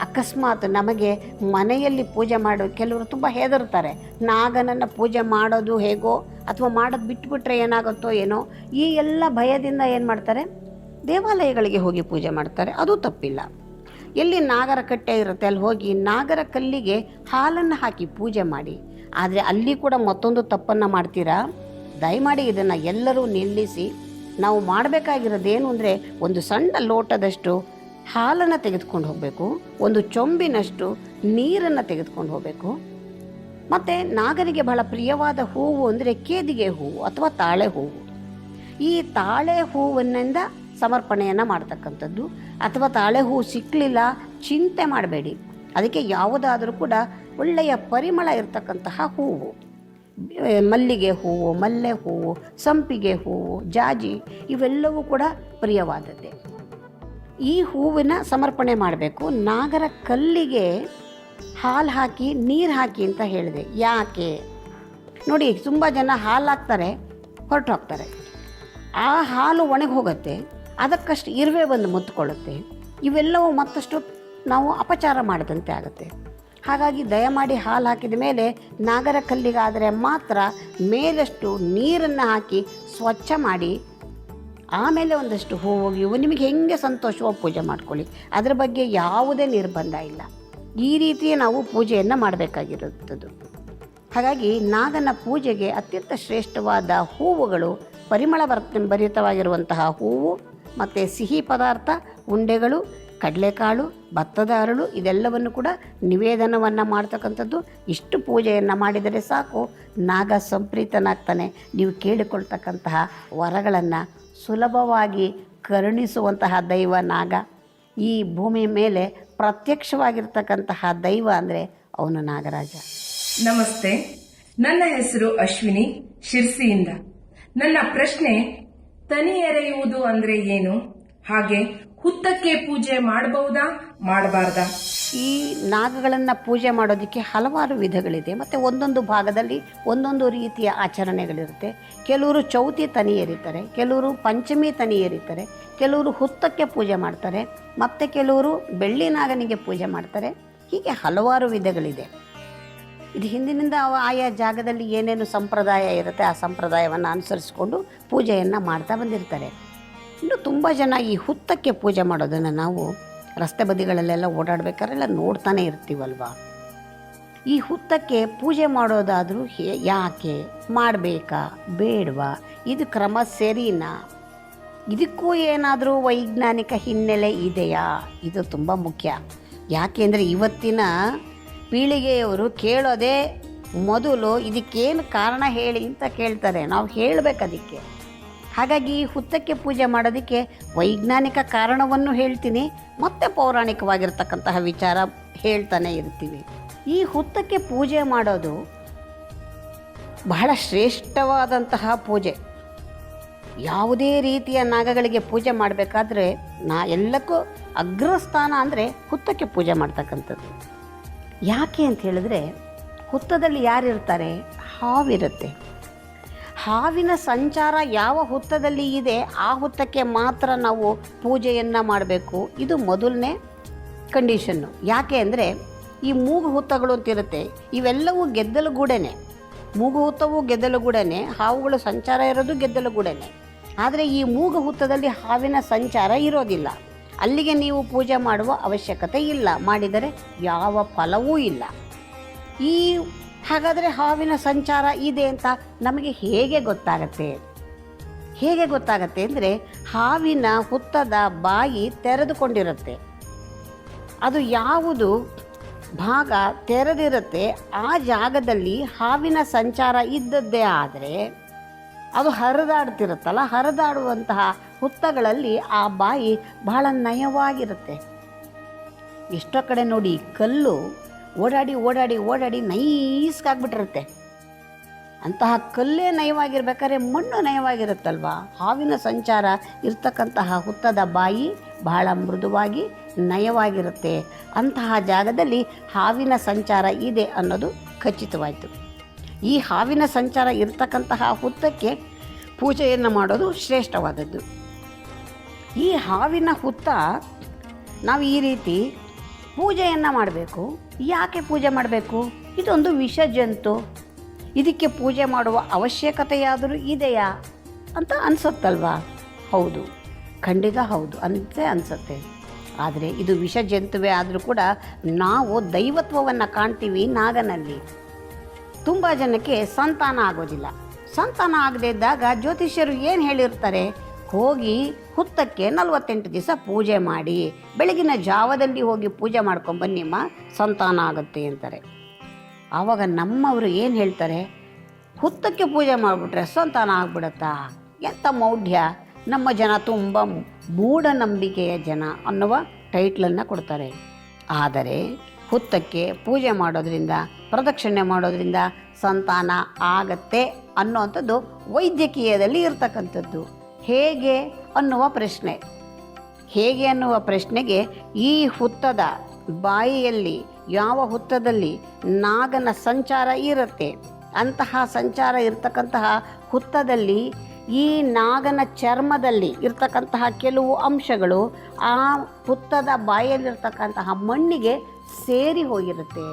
ಅಕಸ್ಮಾತ್ ನಮಗೆ ಮನೆಯಲ್ಲಿ ಪೂಜೆ ಕೆಲವರು ತುಂಬ ಹೆದರ್ತಾರೆ. ನಾಗನನ್ನು ಪೂಜೆ ಮಾಡೋದು ಹೇಗೋ ಅಥವಾ ಮಾಡೋದು ಬಿಟ್ಬಿಟ್ರೆ ಏನಾಗುತ್ತೋ ಏನೋ, ಈ ಎಲ್ಲ ಭಯದಿಂದ ಏನು ಮಾಡ್ತಾರೆ, ದೇವಾಲಯಗಳಿಗೆ ಹೋಗಿ ಪೂಜೆ ಮಾಡ್ತಾರೆ. ಅದು ತಪ್ಪಿಲ್ಲ. ಎಲ್ಲಿ ನಾಗರ ಕಟ್ಟೆ ಇರುತ್ತೆ ಅಲ್ಲಿ ಹೋಗಿ ನಾಗರ ಕಲ್ಲಿಗೆ ಹಾಲನ್ನು ಹಾಕಿ ಪೂಜೆ ಮಾಡಿ. ಆದರೆ ಅಲ್ಲಿ ಕೂಡ ಮತ್ತೊಂದು ತಪ್ಪನ್ನು ಮಾಡ್ತೀರಾ. ದಯಮಾಡಿ ಇದನ್ನು ಎಲ್ಲರೂ ನಿಲ್ಲಿಸಿ. ನಾವು ಮಾಡಬೇಕಾಗಿರೋದೇನು ಅಂದರೆ, ಒಂದು ಸಣ್ಣ ಲೋಟದಷ್ಟು ಹಾಲನ್ನು ತೆಗೆದುಕೊಂಡು ಹೋಗಬೇಕು, ಒಂದು ಚೊಂಬಿನಷ್ಟು ನೀರನ್ನು ತೆಗೆದುಕೊಂಡು ಹೋಗಬೇಕು. ಮತ್ತು ನಾಗನಿಗೆ ಬಹಳ ಪ್ರಿಯವಾದ ಹೂವು ಅಂದರೆ ಕೇದಿಗೆ ಹೂವು ಅಥವಾ ತಾಳೆ ಹೂವು. ಈ ತಾಳೆ ಹೂವಿನಿಂದ ಸಮರ್ಪಣೆಯನ್ನು ಮಾಡ್ತಕ್ಕಂಥದ್ದು. ಅಥವಾ ತಾಳೆ ಹೂವು ಸಿಕ್ಕಲಿಲ್ಲ, ಚಿಂತೆ ಮಾಡಬೇಡಿ. ಅದಕ್ಕೆ ಯಾವುದಾದರೂ ಕೂಡ ಒಳ್ಳೆಯ ಪರಿಮಳ ಇರತಕ್ಕಂತಹ ಹೂವು, ಮಲ್ಲಿಗೆ ಹೂವು, ಮಲ್ಲೆ ಹೂವು, ಸಂಪಿಗೆ ಹೂವು, ಜಾಜಿ, ಇವೆಲ್ಲವೂ ಕೂಡ ಪ್ರಿಯವಾದದ್ದೇ. ಈ ಹೂವಿನ ಸಮರ್ಪಣೆ ಮಾಡಬೇಕು. ನಾಗರ ಕಲ್ಲಿಗೆ ಹಾಲು ಹಾಕಿ ನೀರು ಹಾಕಿ ಅಂತ ಹೇಳಿದೆ. ಯಾಕೆ ನೋಡಿ, ತುಂಬ ಜನ ಹಾಲು ಹಾಕ್ತಾರೆ, ಹೊರಟು ಹೋಗ್ತಾರೆ. ಆ ಹಾಲು ಒಣಗಿ ಹೋಗುತ್ತೆ, ಅದಕ್ಕಷ್ಟು ಇರುವೆ ಬಂದು ಮುತ್ಕೊಳ್ಳುತ್ತೆ. ಇವೆಲ್ಲವೂ ಮತ್ತಷ್ಟು ನಾವು ಅಪಚಾರ ಮಾಡಿದಂತೆ ಆಗುತ್ತೆ. ಹಾಗಾಗಿ ದಯಮಾಡಿ ಹಾಲು ಹಾಕಿದ ಮೇಲೆ ನಾಗರ ಕಲ್ಲಿಗಾದರೆ ಮಾತ್ರ ಮೇಲಷ್ಟು ನೀರನ್ನು ಹಾಕಿ ಸ್ವಚ್ಛ ಮಾಡಿ, ಆಮೇಲೆ ಒಂದಷ್ಟು ಹೂವು ನಿಮಗೆ ಹೆಂಗೆ ಸಂತೋಷವಾಗಿ ಪೂಜೆ ಮಾಡ್ಕೊಳ್ಳಿ. ಅದರ ಬಗ್ಗೆ ಯಾವುದೇ ನಿರ್ಬಂಧ ಇಲ್ಲ. ಈ ರೀತಿಯೇ ನಾವು ಪೂಜೆಯನ್ನು ಮಾಡಬೇಕಾಗಿರುತ್ತದೆ. ಹಾಗಾಗಿ ನಾಗನ ಪೂಜೆಗೆ ಅತ್ಯಂತ ಶ್ರೇಷ್ಠವಾದ ಹೂವುಗಳು ಪರಿಮಳ ಭರಿತವಾಗಿರುವಂತಹ ಹೂವು ಮತ್ತು ಸಿಹಿ ಪದಾರ್ಥ, ಉಂಡೆಗಳು, ಕಡಲೆಕಾಳು, ಭತ್ತದ ಅರಳು ಇದೆಲ್ಲವನ್ನು ಕೂಡ ನಿವೇದನವನ್ನು ಮಾಡ್ತಕ್ಕಂಥದ್ದು. ಇಷ್ಟು ಪೂಜೆಯನ್ನು ಮಾಡಿದರೆ ಸಾಕು, ನಾಗ ಸಂಪ್ರೀತನಾಗ್ತಾನೆ. ನೀವು ಕೇಳಿಕೊಳ್ತಕ್ಕಂತಹ ವರಗಳನ್ನು ಸುಲಭವಾಗಿ ಕರುಣಿಸುವಂತಹ ದೈವ ನಾಗ. ಈ ಭೂಮಿ ಮೇಲೆ ಪ್ರತ್ಯಕ್ಷವಾಗಿರ್ತಕ್ಕಂತಹ ದೈವ ಅಂದರೆ ಅವನು ನಾಗರಾಜ. ನಮಸ್ತೆ, ನನ್ನ ಹೆಸರು ಅಶ್ವಿನಿ ಶಿರ್ಸಿಯಿಂದ. ನನ್ನ ಪ್ರಶ್ನೆ, ತನಿ ಎರೆಯುವುದು ಅಂದ್ರೆ ಏನು? ಹಾಗೆ ಹುತ್ತಕ್ಕೆ ಪೂಜೆ ಮಾಡಬಹುದಾ, ಮಾಡಬಾರ್ದಾ? ಈ ನಾಗಗಳನ್ನು ಪೂಜೆ ಮಾಡೋದಕ್ಕೆ ಹಲವಾರು ವಿಧಗಳಿದೆ ಮತ್ತು ಒಂದೊಂದು ಭಾಗದಲ್ಲಿ ಒಂದೊಂದು ರೀತಿಯ ಆಚರಣೆಗಳಿರುತ್ತೆ. ಕೆಲವರು ಚೌತಿ ತನಿ ಎರಿತಾರೆ, ಕೆಲವರು ಪಂಚಮಿ ತನಿ ಎರಿತಾರೆ, ಕೆಲವರು ಹುತ್ತಕ್ಕೆ ಪೂಜೆ ಮಾಡ್ತಾರೆ, ಮತ್ತು ಕೆಲವರು ಬೆಳ್ಳಿ ನಾಗನಿಗೆ ಪೂಜೆ ಮಾಡ್ತಾರೆ. ಹೀಗೆ ಹಲವಾರು ವಿಧಗಳಿದೆ. ಇದು ಹಿಂದಿನಿಂದ ಆಯಾ ಜಾಗದಲ್ಲಿ ಏನೇನು ಸಂಪ್ರದಾಯ ಇರುತ್ತೆ ಆ ಸಂಪ್ರದಾಯವನ್ನು ಅನುಸರಿಸಿಕೊಂಡು ಪೂಜೆಯನ್ನು ಮಾಡ್ತಾ ಬಂದಿರ್ತಾರೆ. ಇನ್ನು ತುಂಬ ಜನ ಈ ಹುತ್ತಕ್ಕೆ ಪೂಜೆ ಮಾಡೋದನ್ನು ನಾವು ರಸ್ತೆ ಬದಿಗಳಲ್ಲೆಲ್ಲ ಓಡಾಡಬೇಕಾದ್ರೆಲ್ಲ ನೋಡ್ತಾನೆ ಇರ್ತೀವಲ್ವ. ಈ ಹುತ್ತಕ್ಕೆ ಪೂಜೆ ಮಾಡೋದಾದರೂ ಯಾಕೆ ಮಾಡಬೇಕಾ ಬೇಡವಾ, ಇದು ಕ್ರಮ ಸರಿನಾ, ಇದಕ್ಕೂ ಏನಾದರೂ ವೈಜ್ಞಾನಿಕ ಹಿನ್ನೆಲೆ ಇದೆಯಾ? ಇದು ತುಂಬ ಮುಖ್ಯ. ಯಾಕೆಂದರೆ ಇವತ್ತಿನ ಪೀಳಿಗೆಯವರು ಕೇಳೋದೇ ಮೊದಲು ಇದಕ್ಕೇನು ಕಾರಣ ಹೇಳಿ ಅಂತ ಕೇಳ್ತಾರೆ. ನಾವು ಹೇಳಬೇಕು ಅದಕ್ಕೆ. ಹಾಗಾಗಿ ಹುತ್ತಕ್ಕೆ ಪೂಜೆ ಮಾಡೋದಕ್ಕೆ ವೈಜ್ಞಾನಿಕ ಕಾರಣವನ್ನು ಹೇಳ್ತೀನಿ, ಮತ್ತು ಪೌರಾಣಿಕವಾಗಿರ್ತಕ್ಕಂತಹ ವಿಚಾರ ಹೇಳ್ತಾನೆ ಇರ್ತೀವಿ. ಈ ಹುತ್ತಕ್ಕೆ ಪೂಜೆ ಮಾಡೋದು ಬಹಳ ಶ್ರೇಷ್ಠವಾದಂತಹ ಪೂಜೆ. ಯಾವುದೇ ರೀತಿಯ ನಾಗಗಳಿಗೆ ಪೂಜೆ ಮಾಡಬೇಕಾದ್ರೆ ಎಲ್ಲಕ್ಕೂ ಅಗ್ರಸ್ಥಾನ ಅಂದರೆ ಹುತ್ತಕ್ಕೆ ಪೂಜೆ ಮಾಡ್ತಕ್ಕಂಥದ್ದು. ಯಾಕೆ ಅಂತ ಹೇಳಿದ್ರೆ, ಹುತ್ತದಲ್ಲಿ ಯಾರಿರ್ತಾರೆ? ಹಾವಿರುತ್ತೆ. ಹಾವಿನ ಸಂಚಾರ ಯಾವ ಹುತ್ತದಲ್ಲಿ ಇದೆ ಆ ಹುತ್ತಕ್ಕೆ ಮಾತ್ರ ನಾವು ಪೂಜೆಯನ್ನು ಮಾಡಬೇಕು. ಇದು ಮೊದಲನೇ ಕಂಡೀಷನ್ನು. ಯಾಕೆ ಅಂದರೆ ಈ ಮೂಗು ಹುತ್ತಗಳು ಅಂತಿರುತ್ತೆ, ಇವೆಲ್ಲವೂ ಗೆದ್ದಲುಗೂಡನೆ. ಮೂಗು ಹುತ್ತವು ಗೆದ್ದಲುಗೂಡನೆ, ಹಾವುಗಳು ಸಂಚಾರ ಇರೋದು ಗೆದ್ದಲುಗೂಡನೆ. ಆದರೆ ಈ ಮೂಗು ಹುತ್ತದಲ್ಲಿ ಹಾವಿನ ಸಂಚಾರ ಇರೋದಿಲ್ಲ. ಅಲ್ಲಿಗೆ ನೀವು ಪೂಜೆ ಮಾಡುವ ಅವಶ್ಯಕತೆ ಇಲ್ಲ, ಮಾಡಿದರೆ ಯಾವ ಫಲವೂ ಇಲ್ಲ. ಹಾಗಾದರೆ ಹಾವಿನ ಸಂಚಾರ ಇದೆ ಅಂತ ನಮಗೆ ಹೇಗೆ ಗೊತ್ತಾಗತ್ತೆ? ಅಂದರೆ ಹಾವಿನ ಹುತ್ತದ ಬಾಯಿ ತೆರೆದುಕೊಂಡಿರುತ್ತೆ. ಅದು ಯಾವುದು ಭಾಗ ತೆರೆದಿರುತ್ತೆ ಆ ಜಾಗದಲ್ಲಿ ಹಾವಿನ ಸಂಚಾರ ಇದ್ದದ್ದೇ ಆದರೆ ಅದು ಹರಿದಾಡ್ತಿರುತ್ತಲ್ಲ, ಹರಿದಾಡುವಂತಹ ಹುತ್ತಗಳಲ್ಲಿ ಆ ಬಾಯಿ ಬಹಳ ನಯವಾಗಿರುತ್ತೆ. ಎಷ್ಟೋ ಕಡೆ ನೋಡಿ, ಕಲ್ಲು ಓಡಾಡಿ ಓಡಾಡಿ ಓಡಾಡಿ ನೈಸ್ಗಾಗ್ಬಿಟ್ಟಿರುತ್ತೆ. ಅಂತಹ ಕಲ್ಲೇ ನಯವಾಗಿರ್ಬೇಕಾದ್ರೆ ಮಣ್ಣು ನಯವಾಗಿರುತ್ತಲ್ವ. ಹಾವಿನ ಸಂಚಾರ ಇರ್ತಕ್ಕಂತಹ ಹುತ್ತದ ಬಾಯಿ ಬಹಳ ಮೃದುವಾಗಿ ನಯವಾಗಿರುತ್ತೆ. ಅಂತಹ ಜಾಗದಲ್ಲಿ ಹಾವಿನ ಸಂಚಾರ ಇದೆ ಅನ್ನೋದು ಖಚಿತವಾಯಿತು. ಈ ಹಾವಿನ ಸಂಚಾರ ಇರ್ತಕ್ಕಂತಹ ಹುತ್ತಕ್ಕೆ ಪೂಜೆಯನ್ನು ಮಾಡೋದು ಶ್ರೇಷ್ಠವಾದದ್ದು. ಈ ಹಾವಿನ ಹುತ್ತ ನಾವು ಈ ರೀತಿ ಪೂಜೆಯನ್ನು ಮಾಡಬೇಕು. ಯಾಕೆ ಪೂಜೆ ಮಾಡಬೇಕು? ಇದೊಂದು ವಿಷ ಜಂತು, ಇದಕ್ಕೆ ಪೂಜೆ ಮಾಡುವ ಅವಶ್ಯಕತೆಯಾದರೂ ಇದೆಯಾ ಅಂತ ಅನಿಸುತ್ತಲ್ವಾ? ಹೌದು, ಖಂಡಿತ ಹೌದು ಅನಿಸುತ್ತೆ. ಆದರೆ ಇದು ವಿಷ ಜಂತುವೇ ಆದರೂ ಕೂಡ ನಾವು ದೈವತ್ವವನ್ನು ಕಾಣ್ತೀವಿ ನಾಗನಲ್ಲಿ. ತುಂಬ ಜನಕ್ಕೆ ಸಂತಾನ ಆಗೋದಿಲ್ಲ. ಸಂತಾನ ಆಗದೇ ಇದ್ದಾಗ ಜ್ಯೋತಿಷ್ಯರು ಏನು ಹೇಳಿರ್ತಾರೆ? ಹೋಗಿ ಹುತ್ತಕ್ಕೆ 48 ದಿವಸ ಪೂಜೆ ಮಾಡಿ, ಬೆಳಗಿನ ಜಾವದಲ್ಲಿ ಹೋಗಿ ಪೂಜೆ ಮಾಡ್ಕೊಂಬನ್ನಿಮ್ಮ, ಸಂತಾನ ಆಗುತ್ತೆ ಅಂತಾರೆ. ಆವಾಗ ನಮ್ಮವರು ಏನು ಹೇಳ್ತಾರೆ? ಹುತ್ತಕ್ಕೆ ಪೂಜೆ ಮಾಡಿಬಿಟ್ರೆ ಸಂತಾನ ಆಗ್ಬಿಡುತ್ತಾ? ಎಂಥ ಮೌಢ್ಯ! ನಮ್ಮ ಜನ ತುಂಬ ಮೂಢನಂಬಿಕೆಯ ಜನ ಅನ್ನುವ ಟೈಟ್ಲನ್ನು ಕೊಡ್ತಾರೆ. ಆದರೆ ಹುತ್ತಕ್ಕೆ ಪೂಜೆ ಮಾಡೋದ್ರಿಂದ, ಪ್ರದಕ್ಷಿಣೆ ಮಾಡೋದ್ರಿಂದ ಸಂತಾನ ಆಗತ್ತೆ ಅನ್ನುವಂಥದ್ದು ವೈದ್ಯಕೀಯದಲ್ಲಿ ಇರ್ತಕ್ಕಂಥದ್ದು. ಹೇಗೆ ಅನ್ನುವ ಪ್ರಶ್ನೆ. ಹೇಗೆ ಅನ್ನುವ ಪ್ರಶ್ನೆಗೆ ಈ ಹುತ್ತದ ಬಾಯಿಯಲ್ಲಿ ಯಾವ ಹುತ್ತದಲ್ಲಿ ನಾಗನ ಸಂಚಾರ ಇರುತ್ತೆ, ಅಂತಹ ಸಂಚಾರ ಇರತಕ್ಕಂತಹ ಹುತ್ತದಲ್ಲಿ ಈ ನಾಗನ ಚರ್ಮದಲ್ಲಿ ಇರ್ತಕ್ಕಂತಹ ಕೆಲವು ಅಂಶಗಳು ಆ ಹುತ್ತದ ಬಾಯಲ್ಲಿರ್ತಕ್ಕಂತಹ ಮಣ್ಣಿಗೆ ಸೇರಿ ಹೋಗಿರುತ್ತೆ.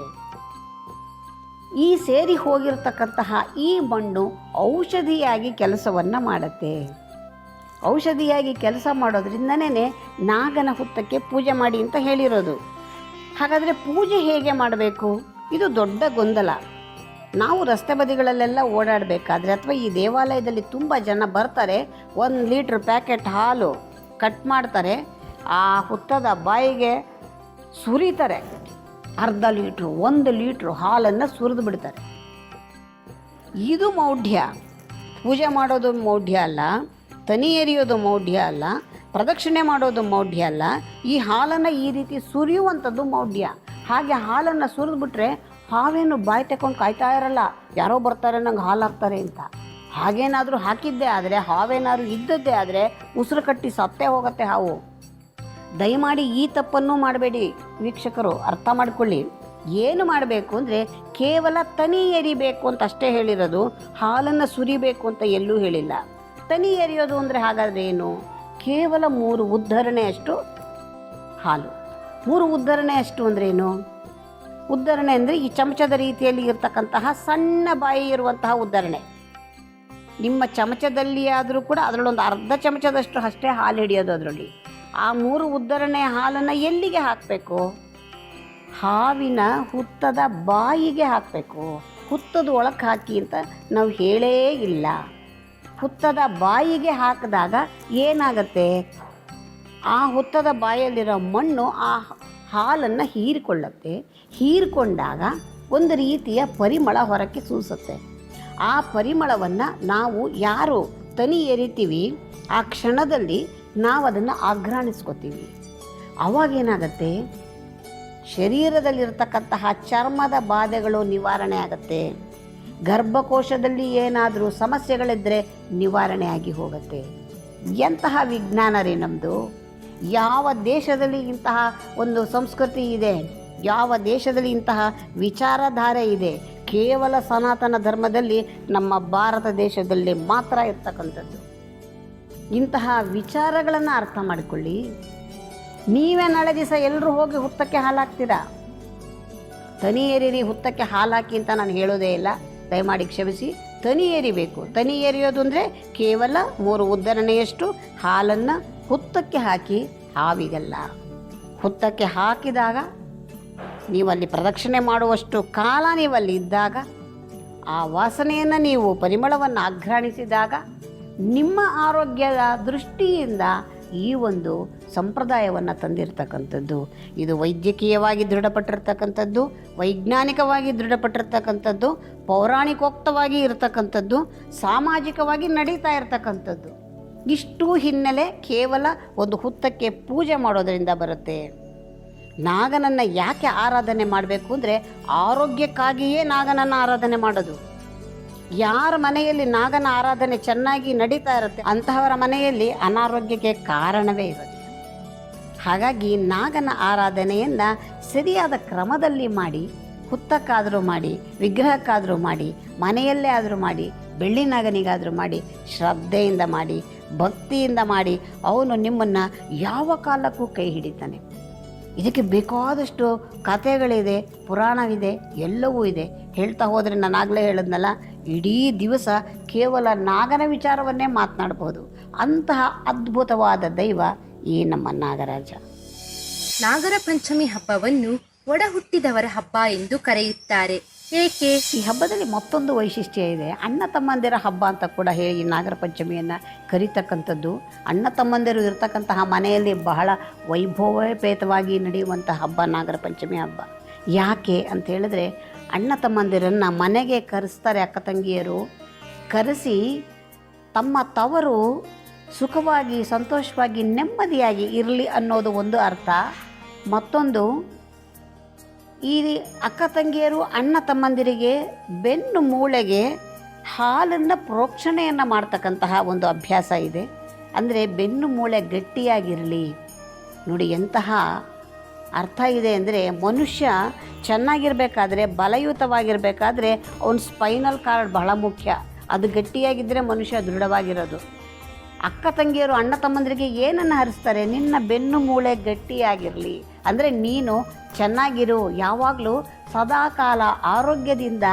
ಈ ಸೇರಿ ಹೋಗಿರ್ತಕ್ಕಂತಹ ಈ ಮಣ್ಣು ಔಷಧಿಯಾಗಿ ಕೆಲಸವನ್ನು ಮಾಡುತ್ತೆ. ಔಷಧಿಯಾಗಿ ಕೆಲಸ ಮಾಡೋದ್ರಿಂದನೇ ನಾಗನ ಹುತ್ತಕ್ಕೆ ಪೂಜೆ ಮಾಡಿ ಅಂತ ಹೇಳಿರೋದು. ಹಾಗಾದರೆ ಪೂಜೆ ಹೇಗೆ ಮಾಡಬೇಕು? ಇದು ದೊಡ್ಡ ಗೊಂದಲ. ನಾವು ರಸ್ತೆ ಬದಿಗಳಲ್ಲೆಲ್ಲ ಓಡಾಡಬೇಕಾದ್ರೆ ಅಥವಾ ಈ ದೇವಾಲಯದಲ್ಲಿ ತುಂಬ ಜನ ಬರ್ತಾರೆ, 1 ಲೀಟ್ರ್ ಪ್ಯಾಕೆಟ್ ಹಾಲು ಕಟ್ ಮಾಡ್ತಾರೆ, ಆ ಹುತ್ತದ ಬಾಯಿಗೆ ಸುರಿತಾರೆ. ಅರ್ಧ ಲೀಟ್ರು 1 ಲೀಟ್ರು ಹಾಲನ್ನು ಸುರಿದು ಬಿಡ್ತಾರೆ. ಇದು ಮೌಢ್ಯ. ಪೂಜೆ ಮಾಡೋದು ಮೌಢ್ಯ ಅಲ್ಲ, ತನಿ ಎರಿಯೋದು ಮೌಢ್ಯ ಅಲ್ಲ, ಪ್ರದಕ್ಷಿಣೆ ಮಾಡೋದು ಮೌಢ್ಯ ಅಲ್ಲ. ಈ ಹಾಲನ್ನು ಈ ರೀತಿ ಸುರಿಯುವಂಥದ್ದು ಮೌಢ್ಯ. ಹಾಗೆ ಹಾಲನ್ನು ಸುರಿದ್ಬಿಟ್ರೆ ಹಾವೇನು ಬಾಯಿ ತಗೊಂಡು ಕಾಯ್ತಾ ಇರಲ್ಲ, ಯಾರೋ ಬರ್ತಾರೆ ನಂಗೆ ಹಾಲು ಹಾಕ್ತಾರೆ ಅಂತ. ಹಾಗೇನಾದರೂ ಹಾಕಿದ್ದೇ ಆದರೆ, ಹಾವೇನಾದರೂ ಇದ್ದದ್ದೇ ಆದರೆ ಉಸಿರು ಕಟ್ಟಿ ಸತ್ತೇ ಹೋಗುತ್ತೆ ಹಾವು. ದಯಮಾಡಿ ಈ ತಪ್ಪನ್ನು ಮಾಡಬೇಡಿ ವೀಕ್ಷಕರು, ಅರ್ಥ ಮಾಡ್ಕೊಳ್ಳಿ. ಏನು ಮಾಡಬೇಕು ಅಂದರೆ ಕೇವಲ ತನಿ ಎರಿಬೇಕು ಅಂತ ಅಷ್ಟೇ ಹೇಳಿರೋದು, ಹಾಲನ್ನು ಸುರಿಬೇಕು ಅಂತ ಎಲ್ಲೂ ಹೇಳಿಲ್ಲ. ತನಿ ಎರಿಯೋದು ಅಂದರೆ ಹಾಗಾದರೆ ಏನು? ಕೇವಲ 3 ಉದ್ಧರಣೆಯಷ್ಟು ಹಾಲು. 3 ಉದ್ಧರಣೆಯಷ್ಟು ಅಂದ್ರೇನು? ಉದ್ಧರಣೆ ಅಂದರೆ ಈ ಚಮಚದ ರೀತಿಯಲ್ಲಿ ಇರ್ತಕ್ಕಂತಹ ಸಣ್ಣ ಬಾಯಿ ಇರುವಂತಹ ಉದ್ಧರಣೆ. ನಿಮ್ಮ ಚಮಚದಲ್ಲಿ ಆದರೂ ಕೂಡ ಅದರಲ್ಲೊಂದು ಅರ್ಧ ಚಮಚದಷ್ಟು ಅಷ್ಟೇ ಹಾಲು ಹಿಡಿಯೋದು ಅದರಲ್ಲಿ. ಆ 3 ಉದ್ಧರಣೆ ಹಾಲನ್ನು ಎಲ್ಲಿಗೆ ಹಾಕಬೇಕು? ಹಾವಿನ ಹುತ್ತದ ಬಾಯಿಗೆ ಹಾಕಬೇಕು. ಹುತ್ತದ ಒಳಗೆ ಹಾಕಿ ಅಂತ ನಾವು ಹೇಳೇ ಇಲ್ಲ. ಹುತ್ತದ ಬಾಯಿಗೆ ಹಾಕಿದಾಗ ಏನಾಗತ್ತೆ? ಆ ಹುತ್ತದ ಬಾಯಲ್ಲಿರೋ ಮಣ್ಣು ಆ ಹಾಲನ್ನು ಹೀರಿಕೊಳ್ಳುತ್ತೆ. ಹೀರಿಕೊಂಡಾಗ ಒಂದು ರೀತಿಯ ಪರಿಮಳ ಹೊರಕ್ಕೆ ಸೂಸುತ್ತೆ. ಆ ಪರಿಮಳವನ್ನು ನಾವು ಯಾರು ತನಿ ಎರಿತೀವಿ ಆ ಕ್ಷಣದಲ್ಲಿ ನಾವು ಅದನ್ನು ಆಘ್ರಾಣಿಸ್ಕೋತೀವಿ. ಅವಾಗೇನಾಗತ್ತೆ? ಶರೀರದಲ್ಲಿರ್ತಕ್ಕಂತಹ ಚರ್ಮದ ಬಾಧೆಗಳು ನಿವಾರಣೆ ಆಗುತ್ತೆ. ಗರ್ಭಕೋಶದಲ್ಲಿ ಏನಾದರೂ ಸಮಸ್ಯೆಗಳಿದ್ದರೆ ನಿವಾರಣೆ ಆಗಿ ಹೋಗುತ್ತೆ. ಎಂತಹ ವಿಜ್ಞಾನ ರೀ ನಮ್ಮದು! ಯಾವ ದೇಶದಲ್ಲಿ ಇಂತಹ ಒಂದು ಸಂಸ್ಕೃತಿ ಇದೆ, ಯಾವ ದೇಶದಲ್ಲಿ ಇಂತಹ ವಿಚಾರಧಾರೆ ಇದೆ? ಕೇವಲ ಸನಾತನ ಧರ್ಮದಲ್ಲಿ ನಮ್ಮ ಭಾರತ ದೇಶದಲ್ಲಿ ಮಾತ್ರ ಇರ್ತಕ್ಕಂಥದ್ದು. ಇಂತಹ ವಿಚಾರಗಳನ್ನು ಅರ್ಥ ಮಾಡಿಕೊಳ್ಳಿ. ನೀವೇ ನಾಳೆ ದಿವಸ ಎಲ್ಲರೂ ಹೋಗಿ ಹುತ್ತಕ್ಕೆ ಹಾಲು ಹಾಕ್ತೀರಾ? ತನಿ ಏರಿರಿ, ಹುತ್ತಕ್ಕೆ ಹಾಲು ಹಾಕಿ ಅಂತ ನಾನು ಹೇಳೋದೇ ಇಲ್ಲ, ದಯಮಾಡಿ ಕ್ಷಮಿಸಿ. ತನಿ ಏರಿಬೇಕು. ತನಿ ಏರಿಯೋದು ಅಂದರೆ ಕೇವಲ 3 ಉದ್ಧರಣೆಯಷ್ಟು ಹಾಲನ್ನು ಹುತ್ತಕ್ಕೆ ಹಾಕಿ, ಹಾವಿಗಲ್ಲ. ಹುತ್ತಕ್ಕೆ ಹಾಕಿದಾಗ ನೀವಲ್ಲಿ ಪ್ರದಕ್ಷಿಣೆ ಮಾಡುವಷ್ಟು ಕಾಲ ನೀವಲ್ಲಿ ಇದ್ದಾಗ, ಆ ವಾಸನೆಯನ್ನು ನೀವು ಪರಿಮಳವನ್ನು ಆಘ್ರಾಣಿಸಿದಾಗ, ನಿಮ್ಮ ಆರೋಗ್ಯದ ದೃಷ್ಟಿಯಿಂದ ಈ ಒಂದು ಸಂಪ್ರದಾಯವನ್ನು ತಂದಿರತಕ್ಕಂಥದ್ದು. ಇದು ವೈದ್ಯಕೀಯವಾಗಿ ದೃಢಪಟ್ಟಿರ್ತಕ್ಕಂಥದ್ದು, ವೈಜ್ಞಾನಿಕವಾಗಿ ದೃಢಪಟ್ಟಿರ್ತಕ್ಕಂಥದ್ದು, ಪೌರಾಣಿಕೋಕ್ತವಾಗಿ ಇರತಕ್ಕಂಥದ್ದು, ಸಾಮಾಜಿಕವಾಗಿ ನಡೀತಾ ಇರತಕ್ಕಂಥದ್ದು. ಇಷ್ಟು ಹಿನ್ನೆಲೆ ಕೇವಲ ಒಂದು ಹುತ್ತಕ್ಕೆ ಪೂಜೆ ಮಾಡೋದರಿಂದ ಬರುತ್ತೆ. ನಾಗನನ್ನು ಯಾಕೆ ಆರಾಧನೆ ಮಾಡಬೇಕು ಅಂದರೆ ಆರೋಗ್ಯಕ್ಕಾಗಿಯೇ ನಾಗನನ್ನು ಆರಾಧನೆ ಮಾಡೋದು. ಯಾರ ಮನೆಯಲ್ಲಿ ನಾಗನ ಆರಾಧನೆ ಚೆನ್ನಾಗಿ ನಡೀತಾ ಇರುತ್ತೆ ಅಂತಹವರ ಮನೆಯಲ್ಲಿ ಅನಾರೋಗ್ಯಕ್ಕೆ ಕಾರಣವೇ ಇರುತ್ತೆ. ಹಾಗಾಗಿ ನಾಗನ ಆರಾಧನೆಯನ್ನು ಸರಿಯಾದ ಕ್ರಮದಲ್ಲಿ ಮಾಡಿ, ಹುತ್ತಕ್ಕಾದರೂ ಮಾಡಿ, ವಿಗ್ರಹಕ್ಕಾದರೂ ಮಾಡಿ, ಮನೆಯಲ್ಲೇ ಆದರೂ ಮಾಡಿ, ಬೆಳ್ಳಿ ನಾಗನಿಗಾದರೂ ಮಾಡಿ, ಶ್ರದ್ಧೆಯಿಂದ ಮಾಡಿ, ಭಕ್ತಿಯಿಂದ ಮಾಡಿ, ಅವನು ನಿಮ್ಮನ್ನು ಯಾವ ಕಾಲಕ್ಕೂ ಕೈ ಹಿಡಿತಾನೆ. ಇದಕ್ಕೆ ಬೇಕಾದಷ್ಟು ಕಥೆಗಳಿದೆ, ಪುರಾಣವಿದೆ, ಎಲ್ಲವೂ ಇದೆ. ಹೇಳ್ತಾ ಹೋದರೆ ನಾನು ಆಗಲೇ ಹೇಳಿದ್ನಲ್ಲ, ಇಡೀ ದಿವಸ ಕೇವಲ ನಾಗನ ವಿಚಾರವನ್ನೇ ಮಾತನಾಡ್ಬೋದು. ಅಂತಹ ಅದ್ಭುತವಾದ ದೈವ ಈ ನಮ್ಮ ನಾಗರಾಜ. ನಾಗರ ಪಂಚಮಿ ಹಬ್ಬವನ್ನು ಒಡ ಹುಟ್ಟಿದವರ ಹಬ್ಬ ಎಂದು ಕರೆಯುತ್ತಾರೆ. ಏಕೆ? ಈ ಹಬ್ಬದಲ್ಲಿ ಮತ್ತೊಂದು ವೈಶಿಷ್ಟ್ಯ ಇದೆ. ಅಣ್ಣ ತಮ್ಮಂದಿರ ಹಬ್ಬ ಅಂತ ಕೂಡ ಹೇಳಿ ನಾಗರ ಪಂಚಮಿಯನ್ನು ಕರೀತಕ್ಕಂಥದ್ದು. ಅಣ್ಣ ತಮ್ಮಂದಿರು ಇರ್ತಕ್ಕಂತಹ ಮನೆಯಲ್ಲಿ ಬಹಳ ವೈಭವೋಪೇತವಾಗಿ ನಡೆಯುವಂಥ ಹಬ್ಬ ನಾಗರ ಪಂಚಮಿ ಹಬ್ಬ. ಯಾಕೆ ಅಂತ ಹೇಳಿದ್ರೆ, ಅಣ್ಣ ತಮ್ಮಂದಿರನ್ನು ಮನೆಗೆ ಕರೆಸ್ತಾರೆ ಅಕ್ಕ ತಂಗಿಯರು. ಕರೆಸಿ ತಮ್ಮ ತವರು ಸುಖವಾಗಿ, ಸಂತೋಷವಾಗಿ, ನೆಮ್ಮದಿಯಾಗಿ ಇರಲಿ ಅನ್ನೋದು ಒಂದು ಅರ್ಥ. ಮತ್ತೊಂದು, ಈ ಅಕ್ಕ ತಂಗಿಯರು ಅಣ್ಣ ತಮ್ಮಂದಿರಿಗೆ ಬೆನ್ನು ಮೂಳೆಗೆ ಹಾಲನ್ನು ಪ್ರೋಕ್ಷಣೆಯನ್ನು ಮಾಡ್ತಕ್ಕಂತಹ ಒಂದು ಅಭ್ಯಾಸ ಇದೆ. ಅಂದರೆ ಬೆನ್ನು ಮೂಳೆ ಗಟ್ಟಿಯಾಗಿರಲಿ. ನೋಡಿ ಎಂತಹ ಅರ್ಥ ಇದೆ ಅಂದರೆ, ಮನುಷ್ಯ ಚೆನ್ನಾಗಿರಬೇಕಾದ್ರೆ, ಬಲಯುತವಾಗಿರಬೇಕಾದ್ರೆ ಅವನ ಸ್ಪೈನಲ್ ಕಾರ್ಡ್ ಬಹಳ ಮುಖ್ಯ. ಅದು ಗಟ್ಟಿಯಾಗಿದ್ದರೆ ಮನುಷ್ಯ ದೃಢವಾಗಿರೋದು. ಅಕ್ಕ ತಂಗಿಯರು ಅಣ್ಣ ತಮ್ಮಂದಿರಿಗೆ ಏನನ್ನು ಹರಿಸ್ತಾರೆ? ನಿನ್ನ ಬೆನ್ನು ಮೂಳೆ ಗಟ್ಟಿಯಾಗಿರಲಿ, ಅಂದರೆ ನೀನು ಚೆನ್ನಾಗಿರು, ಯಾವಾಗಲೂ ಸದಾಕಾಲ ಆರೋಗ್ಯದಿಂದ